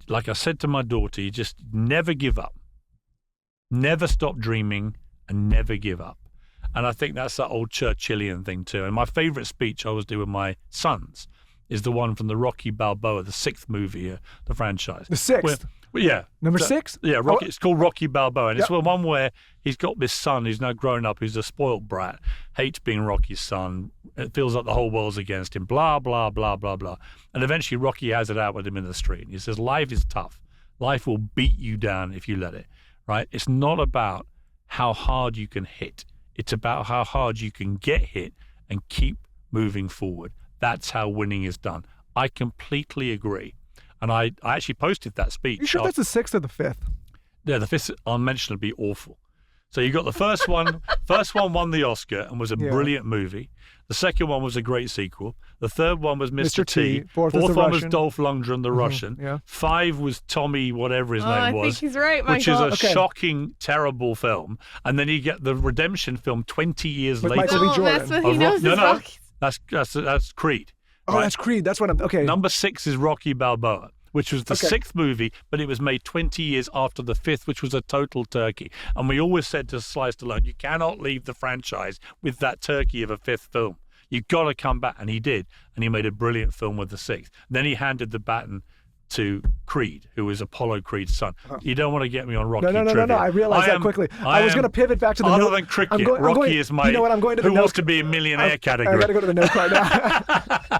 Speaker 2: like I said to my daughter, you just never give up. Never stop dreaming and never give up. And I think that's that old Churchillian thing too. And my favourite speech I always do with my sons is the one from the Rocky Balboa, the 6th movie, the franchise.
Speaker 3: The 6th?
Speaker 2: Yeah.
Speaker 3: Number 6?
Speaker 2: Yeah, Rocky. It's called Rocky Balboa. And it's the one where he's got this son who's now grown up, who's a spoilt brat, hates being Rocky's son. It feels like the whole world's against him, blah, blah, blah, blah, blah. And eventually Rocky has it out with him in the street. And he says, life is tough. Life will beat you down if you let it, right? It's not about how hard you can hit. It's about how hard you can get hit and keep moving forward. That's how winning is done. I completely agree. And I actually posted that speech.
Speaker 3: You sure that's the 6th or the 5th?
Speaker 2: Yeah, the 5th unmentionably awful. So you got the first one. First one won the Oscar and was a brilliant movie. The second one was a great sequel. The third one was Mr. T.
Speaker 3: Fourth
Speaker 2: one was Dolph Lundgren, the Russian.
Speaker 3: Yeah.
Speaker 2: 5 was Tommy, whatever his name was.
Speaker 4: I think he's right, Michael.
Speaker 2: Which is a shocking, terrible film. And then you get the redemption film 20 years later.
Speaker 3: Michael B. Jordan.
Speaker 4: That's what he knows.
Speaker 2: No, that's Creed.
Speaker 3: Oh, right? That's Creed. That's what I'm... Okay.
Speaker 2: Number 6 is Rocky Balboa, which was the 6th movie, but it was made 20 years after the 5th, which was a total turkey. And we always said to Sly Stallone, you cannot leave the franchise with that turkey of a 5th film. You've got to come back. And he did. And he made a brilliant film with the 6th. Then he handed the baton to Creed, who was Apollo Creed's son. You don't want to get me on Rocky trivia.
Speaker 3: No. I realized that quickly. I was going to pivot back to the
Speaker 2: other than cricket. Rocky is my...
Speaker 3: You know what? I'm going to the
Speaker 2: Who wants to be a millionaire category.
Speaker 3: I got to go to the note card now.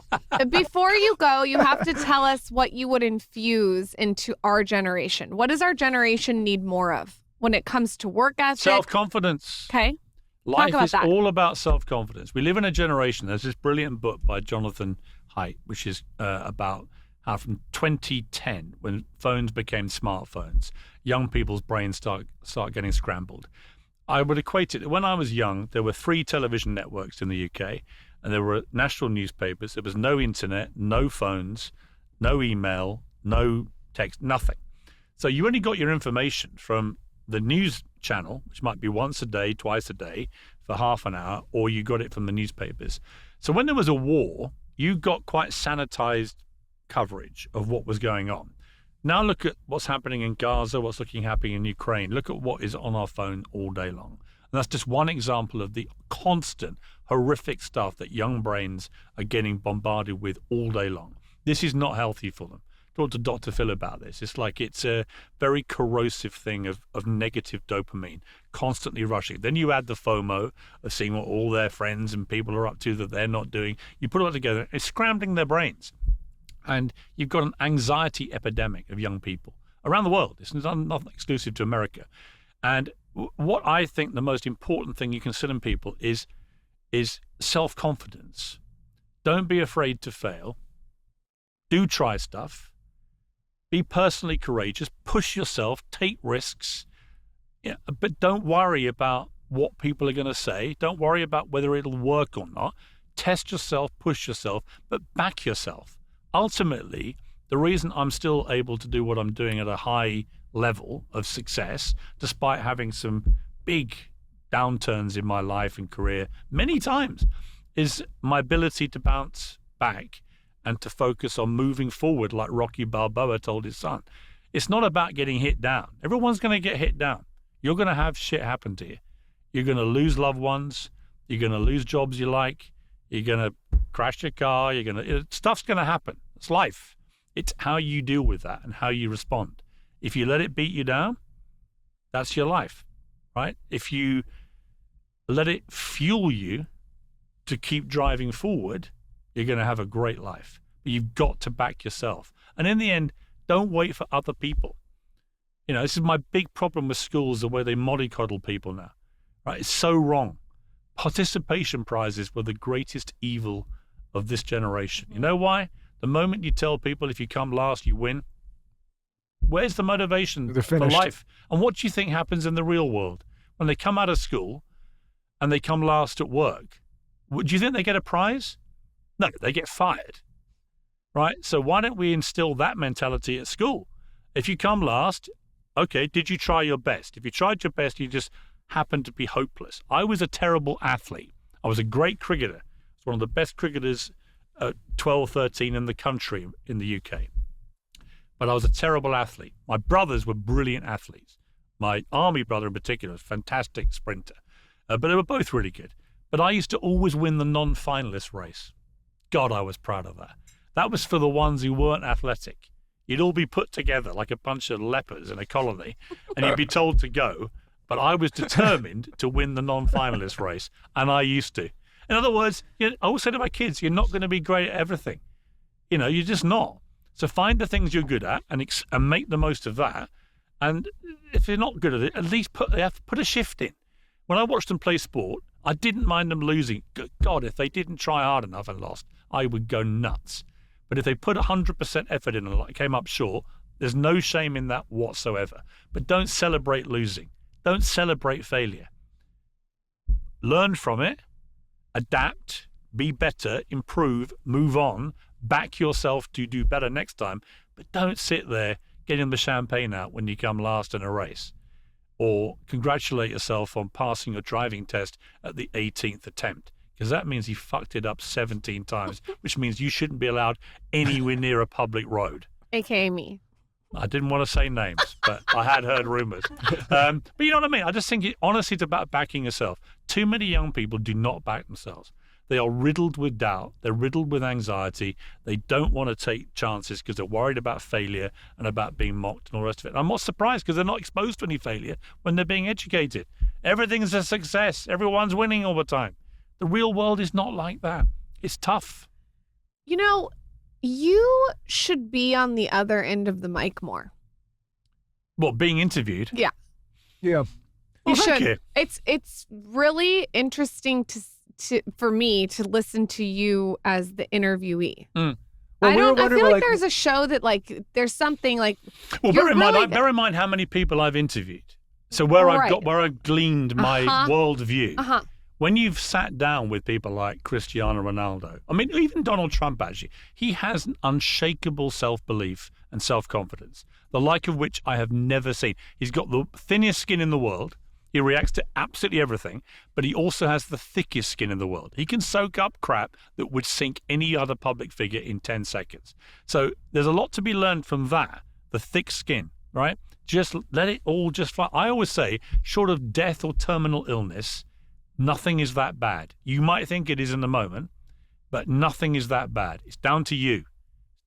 Speaker 4: Before you go, you have to tell us what you would infuse into our generation. What does our generation need more of when it comes to work ethic?
Speaker 2: Self-confidence.
Speaker 4: Okay.
Speaker 2: Life is all about self-confidence. We live in a generation. There's this brilliant book by Jonathan Haidt, which is about how from 2010, when phones became smartphones, young people's brains start getting scrambled. I would equate it. When I was young, there were 3 television networks in the UK, and there were national newspapers. There was no internet, no phones, no email, no text, nothing. So you only got your information from the news channel, which might be once a day, twice a day for half an hour, or you got it from the newspapers. So when there was a war, you got quite sanitized coverage of what was going on. Now look at what's happening in Gaza, what's happening in Ukraine. Look at what is on our phone all day long. And that's just one example of the constant, horrific stuff that young brains are getting bombarded with all day long. This is not healthy for them. Talk to Dr. Phil about this. It's like it's a very corrosive thing of negative dopamine, constantly rushing. Then you add the FOMO of seeing what all their friends and people are up to that they're not doing. You put it all together, it's scrambling their brains. And you've got an anxiety epidemic of young people around the world. It's not exclusive to America. And what I think the most important thing you can instill in people is self-confidence. Don't be afraid to fail. Do try stuff. Be personally courageous. Push yourself. Take risks. Yeah, but don't worry about what people are going to say. Don't worry about whether it'll work or not. Test yourself. Push yourself. But back yourself. Ultimately, the reason I'm still able to do what I'm doing at a high level of success, despite having some big downturns in my life and career many times, is my ability to bounce back and to focus on moving forward like Rocky Balboa told his son. It's not about getting hit down. Everyone's going to get hit down. You're going to have shit happen to you. You're going to lose loved ones. You're going to lose jobs you like. You're going to crash your car. Stuff's going to happen. It's life. It's how you deal with that and how you respond. If you let it beat you down, that's your life, right? If you let it fuel you to keep driving forward, you're going to have a great life. But you've got to back yourself. And in the end, don't wait for other people. This is my big problem with schools, the way they mollycoddle people now, right? It's so wrong. Participation prizes were the greatest evil of this generation. You know why? The moment you tell people if you come last, you win, where's the motivation for life? And what do you think happens in the real world? When they come out of school and they come last at work, do you think they get a prize? No, they get fired, right? So why don't we instill that mentality at school? If you come last, okay, did you try your best? If you tried your best, you just happened to be hopeless. I was a terrible athlete. I was a great cricketer. I was one of the best cricketers at 12, 13 in the country in the UK. But I was a terrible athlete. My brothers were brilliant athletes. My army brother in particular was a fantastic sprinter. But they were both really good. But I used to always win the non-finalist race. God, I was proud of that. That was for the ones who weren't athletic. You'd all be put together like a bunch of lepers in a colony, and you'd be told to go. But I was determined to win the non-finalist race, and I used to. In other words, I always say to my kids, you're not going to be great at everything. You're just not. So find the things you're good at and make the most of that. And if you're not good at it, at least put a shift in. When I watched them play sport, I didn't mind them losing. Good God, if they didn't try hard enough and lost, I would go nuts. But if they put 100% effort in and came up short, there's no shame in that whatsoever. But don't celebrate losing. Don't celebrate failure. Learn from it, adapt, be better, improve, move on, back yourself to do better next time. But don't sit there getting the champagne out when you come last in a race. Or congratulate yourself on passing your driving test at the 18th attempt. Because that means you fucked it up 17 times, which means you shouldn't be allowed anywhere near a public road.
Speaker 4: AKA me.
Speaker 2: I didn't want to say names, but I had heard rumors. But you know what I mean? I just think honestly, it's about backing yourself. Too many young people do not back themselves. They are riddled with doubt. They're riddled with anxiety. They don't want to take chances because they're worried about failure and about being mocked and all the rest of it. And I'm not surprised because they're not exposed to any failure when they're being educated. Everything's a success. Everyone's winning all the time. The real world is not like that. It's tough.
Speaker 4: You know, you should be on the other end of the mic more.
Speaker 2: What, being interviewed?
Speaker 4: Yeah.
Speaker 3: Yeah.
Speaker 4: You
Speaker 2: Well, thank
Speaker 4: should.
Speaker 2: you.
Speaker 4: It's really interesting for me to listen to you as the interviewee.
Speaker 2: Mm.
Speaker 3: Well,
Speaker 4: I
Speaker 3: we were
Speaker 4: feel
Speaker 3: wondering,
Speaker 4: like
Speaker 3: like-
Speaker 4: there's a show that like there's something like.
Speaker 2: Well,
Speaker 4: You're
Speaker 2: bear in mind,
Speaker 4: really
Speaker 2: bear in mind how many people I've interviewed. So where
Speaker 4: Right.
Speaker 2: I've gleaned my worldview.
Speaker 4: Uh-huh.
Speaker 2: When you've sat down with people like Cristiano Ronaldo, I mean, even Donald Trump, actually, he has an unshakable self-belief and self-confidence, the like of which I have never seen. He's got the thinnest skin in the world. He reacts to absolutely everything, but he also has the thickest skin in the world. He can soak up crap that would sink any other public figure in 10 seconds. So there's a lot to be learned from that, the thick skin, right? Just let it all just fly. I always say, short of death or terminal illness, nothing is that bad. You might think it is in the moment, but nothing is that bad. It's down to you.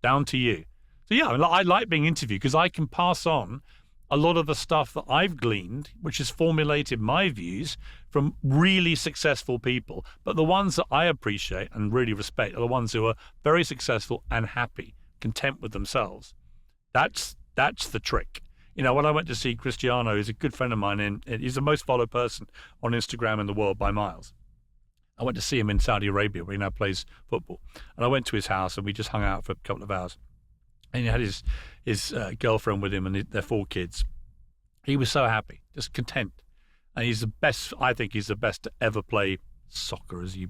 Speaker 2: Down to you. So yeah, I like being interviewed because I can pass on a lot of the stuff that I've gleaned, which has formulated my views from really successful people. But the ones that I appreciate and really respect are the ones who are very successful and happy, content with themselves. That's the trick. You know, when I went to see Cristiano, he's a good friend of mine, and he's the most followed person on Instagram in the world by miles. I went to see him in Saudi Arabia, where he now plays football. And I went to his house, and we just hung out for a couple of hours. And he had his girlfriend with him and their 4 kids. He was so happy, just content. And he's the best, I think he's the best to ever play soccer, as you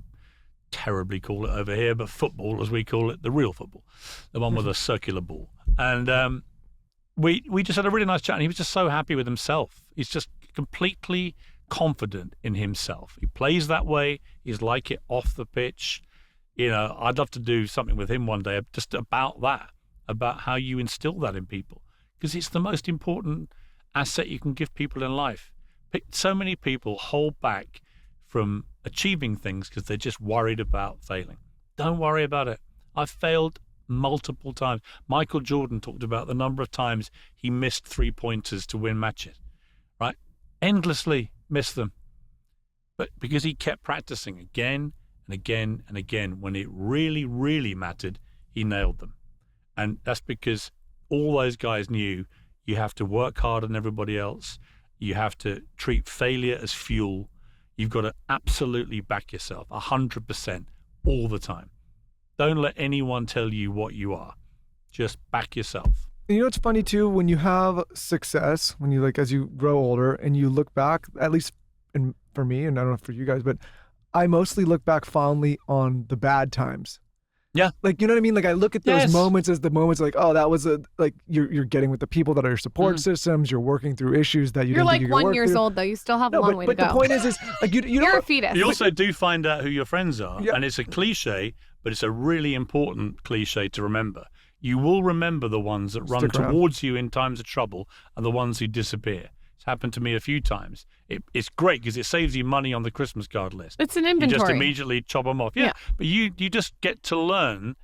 Speaker 2: terribly call it over here, but football, as we call it, the real football, the one with a circular ball. And we just had a really nice chat, and he was just so happy with himself. He's just completely confident in himself. He plays that way. He's like it off the pitch. You know, I'd love to do something with him one day just about that, about how you instill that in people, because it's the most important asset you can give people in life. So many people hold back from achieving things because they're just worried about failing. Don't worry about it. I've failed multiple times. Michael Jordan talked about the number of times he missed 3-pointers to win matches, right? Endlessly missed them. But because he kept practicing again and again and again, when it really, really mattered, he nailed them. And that's because all those guys knew you have to work harder than everybody else. You have to treat failure as fuel. You've got to absolutely back yourself 100% all the time. Don't let anyone tell you what you are. Just back yourself.
Speaker 3: You know what's funny too? When you have success, when you like, as you grow older and you look back, at least for me, and I don't know for you guys, but I mostly look back fondly on the bad times.
Speaker 2: Yeah.
Speaker 3: Like, you know what I mean? Like I look at those moments as the moments like, oh, that was like you're getting with the people that are your support systems. You're working through issues that
Speaker 4: you're
Speaker 3: didn't
Speaker 4: like
Speaker 3: think you could
Speaker 4: 1
Speaker 3: work
Speaker 4: year
Speaker 3: through.
Speaker 4: old though. You still have a long way to go.
Speaker 3: But the point is like you
Speaker 4: You're
Speaker 3: know
Speaker 4: a fetus.
Speaker 2: You also do find out who your friends are.
Speaker 3: Yeah.
Speaker 2: And it's a cliche, but it's a really important cliche to remember. You will remember the ones that run
Speaker 3: Stick around.
Speaker 2: towards you in times of trouble and the ones who disappear. It's happened to me a few times. It's great because it saves you money on the Christmas card list.
Speaker 4: It's an
Speaker 2: You
Speaker 4: inventory.
Speaker 2: just immediately chop them off. Yeah. But you just get to learn.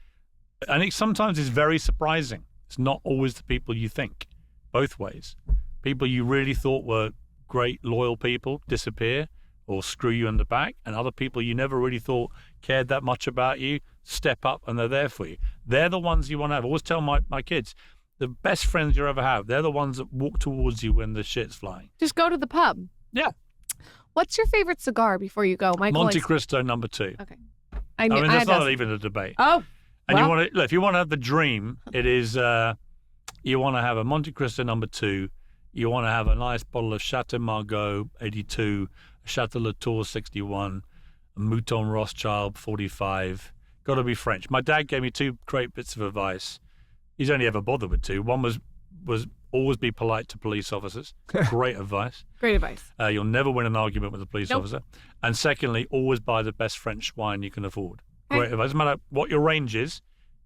Speaker 2: And sometimes it's very surprising. It's not always the people you think, both ways. People you really thought were great, loyal people disappear or screw you in the back, and other people you never really thought cared that much about you step up and they're there for you. They're the ones you want to have. I always tell my kids, the best friends you ever have, they're the ones that walk towards you when the shit's flying.
Speaker 4: Just go to the pub.
Speaker 2: Yeah.
Speaker 4: What's your favorite cigar before you go, Michael?
Speaker 2: Monte Cristo number 2.
Speaker 4: Okay.
Speaker 2: I mean, that's not even a debate.
Speaker 4: Oh.
Speaker 2: And
Speaker 4: well.
Speaker 2: you want to look, if you want to have the dream, it is you want to have a Monte Cristo number 2. You want to have a nice bottle of Chateau Margaux 82, a Chateau Latour 61, a Mouton Rothschild 45. Got to be French. My dad gave me 2 great bits of advice. He's only ever bothered with 2. One was always be polite to police officers. Great advice.
Speaker 4: Great advice.
Speaker 2: You'll never win an argument with a police officer. And secondly, always buy the best French wine you can afford. Great advice. Doesn't matter what your range is.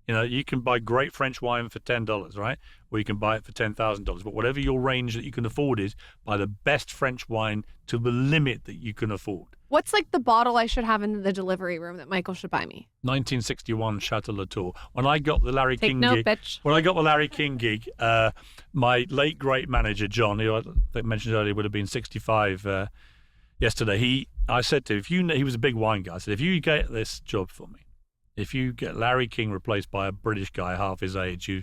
Speaker 2: You know, you can buy great French wine for $10, right? Or you can buy it for $10,000. But whatever your range that you can afford is, buy the best French wine to the limit that you can afford.
Speaker 4: What's like the bottle I should have in the delivery room that Michael should buy me?
Speaker 2: 1961 Chateau Latour. When I got the Larry
Speaker 4: Take
Speaker 2: King
Speaker 4: note,
Speaker 2: gig,
Speaker 4: bitch.
Speaker 2: when I got the Larry King gig, my late great manager John, who I mentioned earlier, would have been 65 yesterday. I said to him, he was a big wine guy. I said, if you get this job for me, If you get Larry King replaced by a British guy half his age, who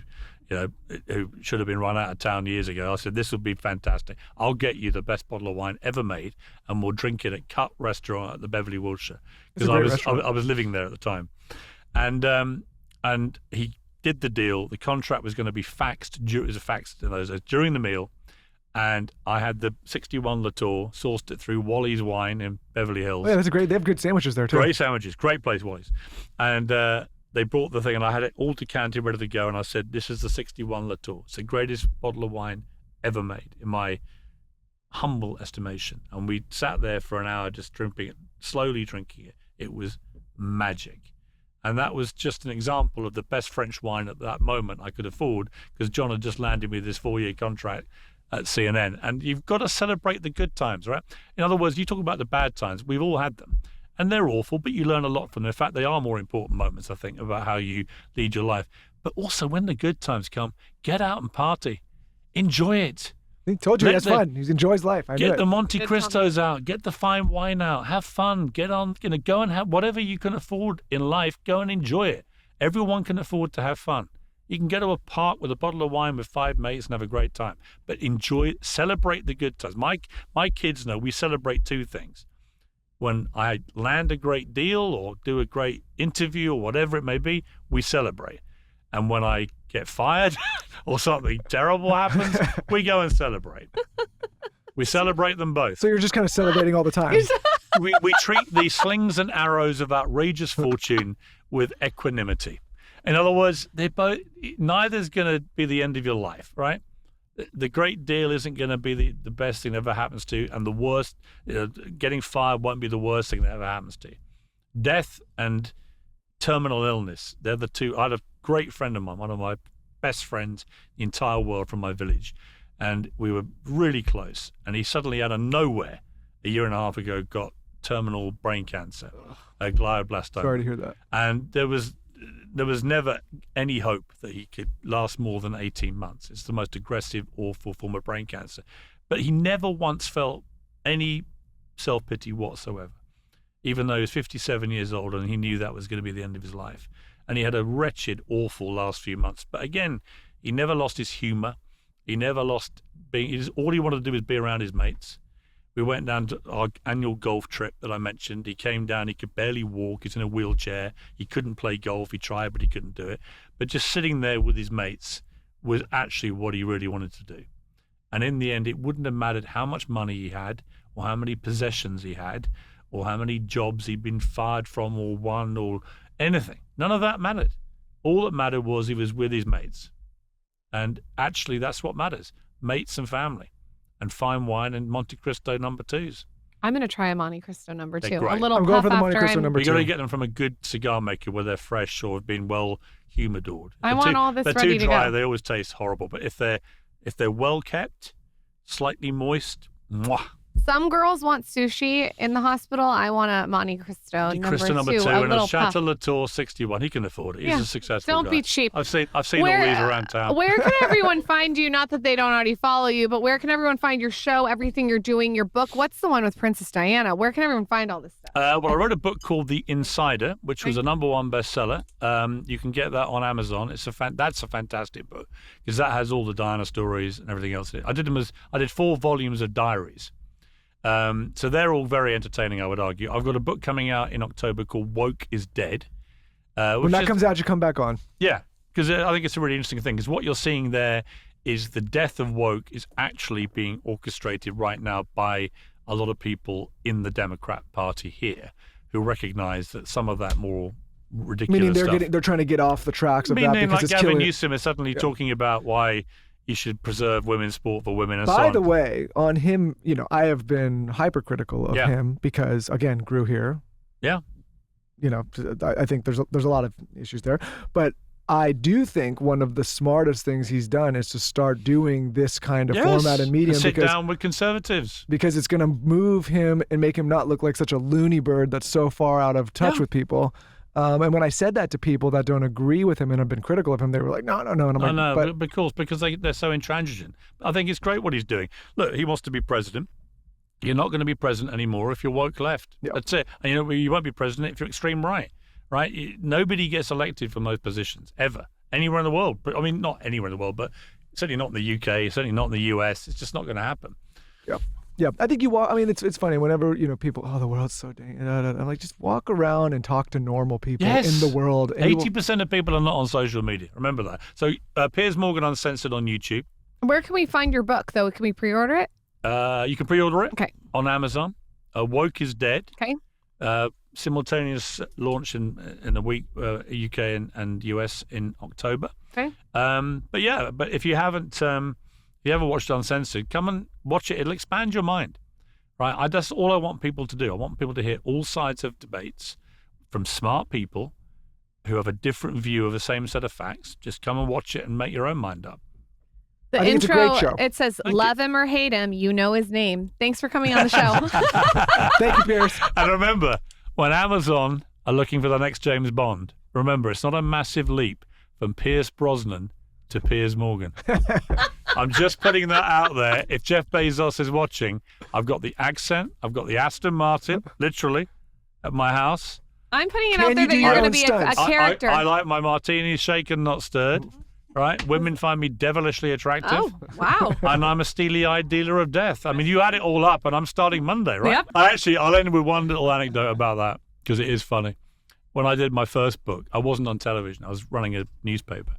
Speaker 2: should have been run out of town years ago, I said, this would be fantastic. I'll get you the best bottle of wine ever made, and we'll drink it at Cut Restaurant at the Beverly Wilshire, because I was living there at the time, and he did the deal. The contract was going to be faxed. It was a fax in those days, during the meal. And I had the 61 Latour, sourced it through Wally's Wine in Beverly Hills.
Speaker 3: Oh, yeah, that's great. They have good sandwiches there too.
Speaker 2: Great sandwiches, great place, Wally's. And they brought the thing, and I had it all decanted, ready to go. And I said, "This is the 61 Latour. It's the greatest bottle of wine ever made, in my humble estimation." And we sat there for an hour just drinking it, slowly drinking it. It was magic. And that was just an example of the best French wine at that moment I could afford, because John had just landed me this 4-year contract at CNN. And you've got to celebrate the good times, right? In other words, you talk about the bad times. We've all had them. And they're awful, but you learn a lot from them. In fact, they are more important moments, I think, about how you lead your life. But also, when the good times come, get out and party. Enjoy it.
Speaker 3: He told you he has fun. He enjoys life.
Speaker 2: Get the Monte Cristos out. Get the fine wine out. Have fun. Get on. Go and have whatever you can afford in life. Go and enjoy it. Everyone can afford to have fun. You can go to a park with a bottle of wine with 5 mates and have a great time. But enjoy, celebrate the good times. My kids know we celebrate 2 things. When I land a great deal or do a great interview or whatever it may be, we celebrate. And when I get fired or something terrible happens, we go and celebrate. We celebrate them both.
Speaker 3: So you're just kind of celebrating all the time.
Speaker 2: We treat the slings and arrows of outrageous fortune with equanimity. In other words, neither's going to be the end of your life, right? The great deal isn't going to be the best thing that ever happens to you, and the worst, getting fired won't be the worst thing that ever happens to you. Death and terminal illness, they're the two. I had a great friend of mine, one of my best friends in the entire world from my village, and we were really close, and he suddenly out of nowhere, a year and a half ago, got terminal brain cancer, a glioblastoma.
Speaker 3: Sorry to hear that.
Speaker 2: And there was never any hope that he could last more than 18 months. It's the most aggressive, awful form of brain cancer. But he never once felt any self-pity whatsoever, even though he was 57 years old and he knew that was going to be the end of his life. And he had a wretched, awful last few months. But again, he never lost his humor. He never lost all he wanted to do was be around his mates. We went down to our annual golf trip that I mentioned. He came down, he could barely walk, he's in a wheelchair. He couldn't play golf, he tried, but he couldn't do it. But just sitting there with his mates was actually what he really wanted to do. And in the end, it wouldn't have mattered how much money he had, or how many possessions he had, or how many jobs he'd been fired from or won, or anything. None of that mattered. All that mattered was he was with his mates. And actually, that's what matters, mates and family. And fine wine and Monte Cristo number 2s.
Speaker 4: I'm going to try a Monte Cristo number 2.
Speaker 2: Great.
Speaker 4: A little
Speaker 3: I'm
Speaker 4: puff
Speaker 3: going for the Monte
Speaker 4: after
Speaker 3: Cristo number 2.
Speaker 2: You got to get them from a good cigar maker where they're fresh or have been well humidored.
Speaker 4: I want all this ready to go.
Speaker 2: They're too dry, they always taste horrible. But if they're well kept, slightly moist, mwah.
Speaker 4: Some girls want sushi in the hospital. I want a Monte Cristo number 2.
Speaker 2: Number 2 and a Chateau Latour 61. He can afford it. He's a successful
Speaker 4: Don't
Speaker 2: guy.
Speaker 4: be cheap.
Speaker 2: I've seen all these around town.
Speaker 4: Where can everyone find you? Not that they don't already follow you, but where can everyone find your show, everything you're doing, your book? What's the one with Princess Diana? Where can everyone find all this stuff?
Speaker 2: Well, I wrote a book called The Insider, which was a #1 bestseller. You can get that on Amazon. That's a fantastic book because that has all the Diana stories and everything else in it. I did 4 volumes of diaries. So they're all very entertaining, I would argue. I've got a book coming out in October called Woke is Dead.
Speaker 3: When that comes out, you come back on.
Speaker 2: Yeah, because I think it's a really interesting thing, because what you're seeing there is the death of woke is actually being orchestrated right now by a lot of people in the Democrat Party here who recognize that some of that more ridiculous
Speaker 3: Meaning they're trying to get off the tracks of that because
Speaker 2: like
Speaker 3: it's
Speaker 2: Gavin
Speaker 3: killing.
Speaker 2: Newsom is suddenly talking about why you should preserve women's sport for women and so on.
Speaker 3: By the way, on him, I have been hypercritical of him because, again, grew here.
Speaker 2: Yeah.
Speaker 3: I think there's a lot of issues there. But I do think one of the smartest things he's done is to start doing this kind of format and medium.
Speaker 2: Sit down with conservatives.
Speaker 3: Because it's going to move him and make him not look like such a loony bird that's so far out of touch with people. And when I said that to people that don't agree with him and have been critical of him, they were like, no. And I'm like,
Speaker 2: because they're so intransigent. I think it's great what he's doing. Look, he wants to be president. You're not going to be president anymore if you're woke left. Yep. That's it. And you won't be president if you're extreme right. right? Nobody gets elected from those positions ever, anywhere in the world. But I mean, not anywhere in the world, but certainly not in the UK, certainly not in the US. It's just not going to happen.
Speaker 3: Yeah, I think I mean, it's funny whenever, people, the world's so dang. I'm like, just walk around and talk to normal people in the world.
Speaker 2: 80% of people are not on social media. Remember that. So Piers Morgan Uncensored on YouTube.
Speaker 4: Where can we find your book, though? Can we pre-order it?
Speaker 2: You can pre-order it
Speaker 4: on
Speaker 2: Amazon. Woke is Dead.
Speaker 4: Okay.
Speaker 2: Simultaneous launch in the week, UK and US in October.
Speaker 4: Okay.
Speaker 2: But if you haven't watched Uncensored, come and watch it. It'll expand your mind, right? That's all I want people to do. I want people to hear all sides of debates from smart people who have a different view of the same set of facts. Just come and watch it and make your own mind up.
Speaker 4: The intro, it says, love him or hate him, you know his name. Thanks for coming on the show.
Speaker 3: Thank you, Piers.
Speaker 2: And remember, when Amazon are looking for the next James Bond, remember, it's not a massive leap from Pierce Brosnan to Piers Morgan. I'm just putting that out there. If Jeff Bezos is watching, I've got the accent, I've got the Aston Martin, literally, at my house.
Speaker 4: I'm putting it out there that you're going to be a character.
Speaker 2: I like my martinis shaken, not stirred. Right? Women find me devilishly attractive.
Speaker 4: Oh, wow.
Speaker 2: And I'm a steely-eyed dealer of death. I mean, you add it all up, and I'm starting Monday, right?
Speaker 4: Yep.
Speaker 2: I'll end with one little anecdote about that, because it is funny. When I did my first book, I wasn't on television. I was running a newspaper.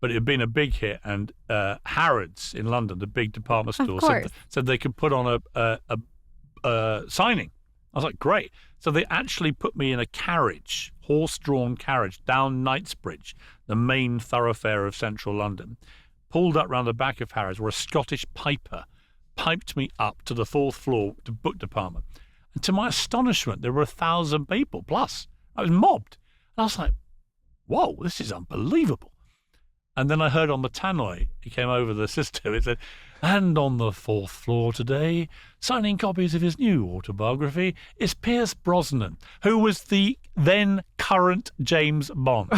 Speaker 2: But it had been a big hit, and Harrods in London, the big department store, said they could put on a signing. I was like, great. So they actually put me in a carriage, horse-drawn carriage, down Knightsbridge, the main thoroughfare of central London, pulled up round the back of Harrods, where a Scottish piper piped me up to the 4th floor to book department. And to my astonishment, there were 1,000 people plus. I was mobbed. And I was like, whoa, this is unbelievable. And then I heard on the tannoy, it came over the system, it said, and on the 4th floor today, signing copies of his new autobiography, is Pierce Brosnan, who was the then current James Bond.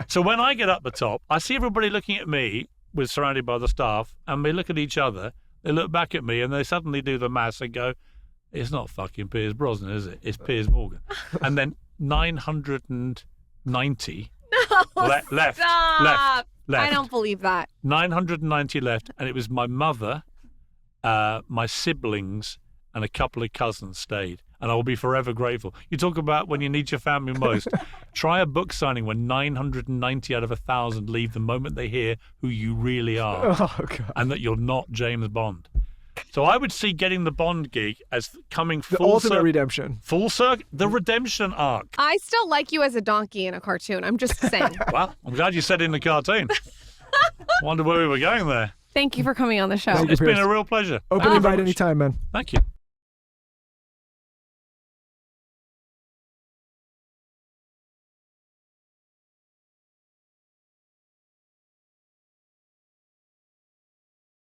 Speaker 2: So when I get up the top, I see everybody looking at me, we're surrounded by the staff, and they look at each other, they look back at me, and they suddenly do the maths and go, it's not fucking Piers Brosnan, is it? It's Piers Morgan. And then 990 left.
Speaker 4: I don't believe that.
Speaker 2: 990 left, and it was my mother, my siblings, and a couple of cousins stayed. And I will be forever grateful. You talk about when you need your family most. Try a book signing when 990 out of 1,000 leave the moment they hear who you really are, and that you're not James Bond. So I would see getting the Bond gig as coming full
Speaker 3: the ultimate redemption.
Speaker 2: Full circle, the redemption arc.
Speaker 4: I still like you as a donkey in a cartoon. I'm just saying.
Speaker 2: Well, I'm glad you said it in the cartoon. Wonder where we were going there.
Speaker 4: Thank you for coming on the show.
Speaker 3: Thank you,
Speaker 2: It's
Speaker 3: Piers.
Speaker 2: been a real pleasure.
Speaker 3: Open invite anytime, man.
Speaker 2: Thank you.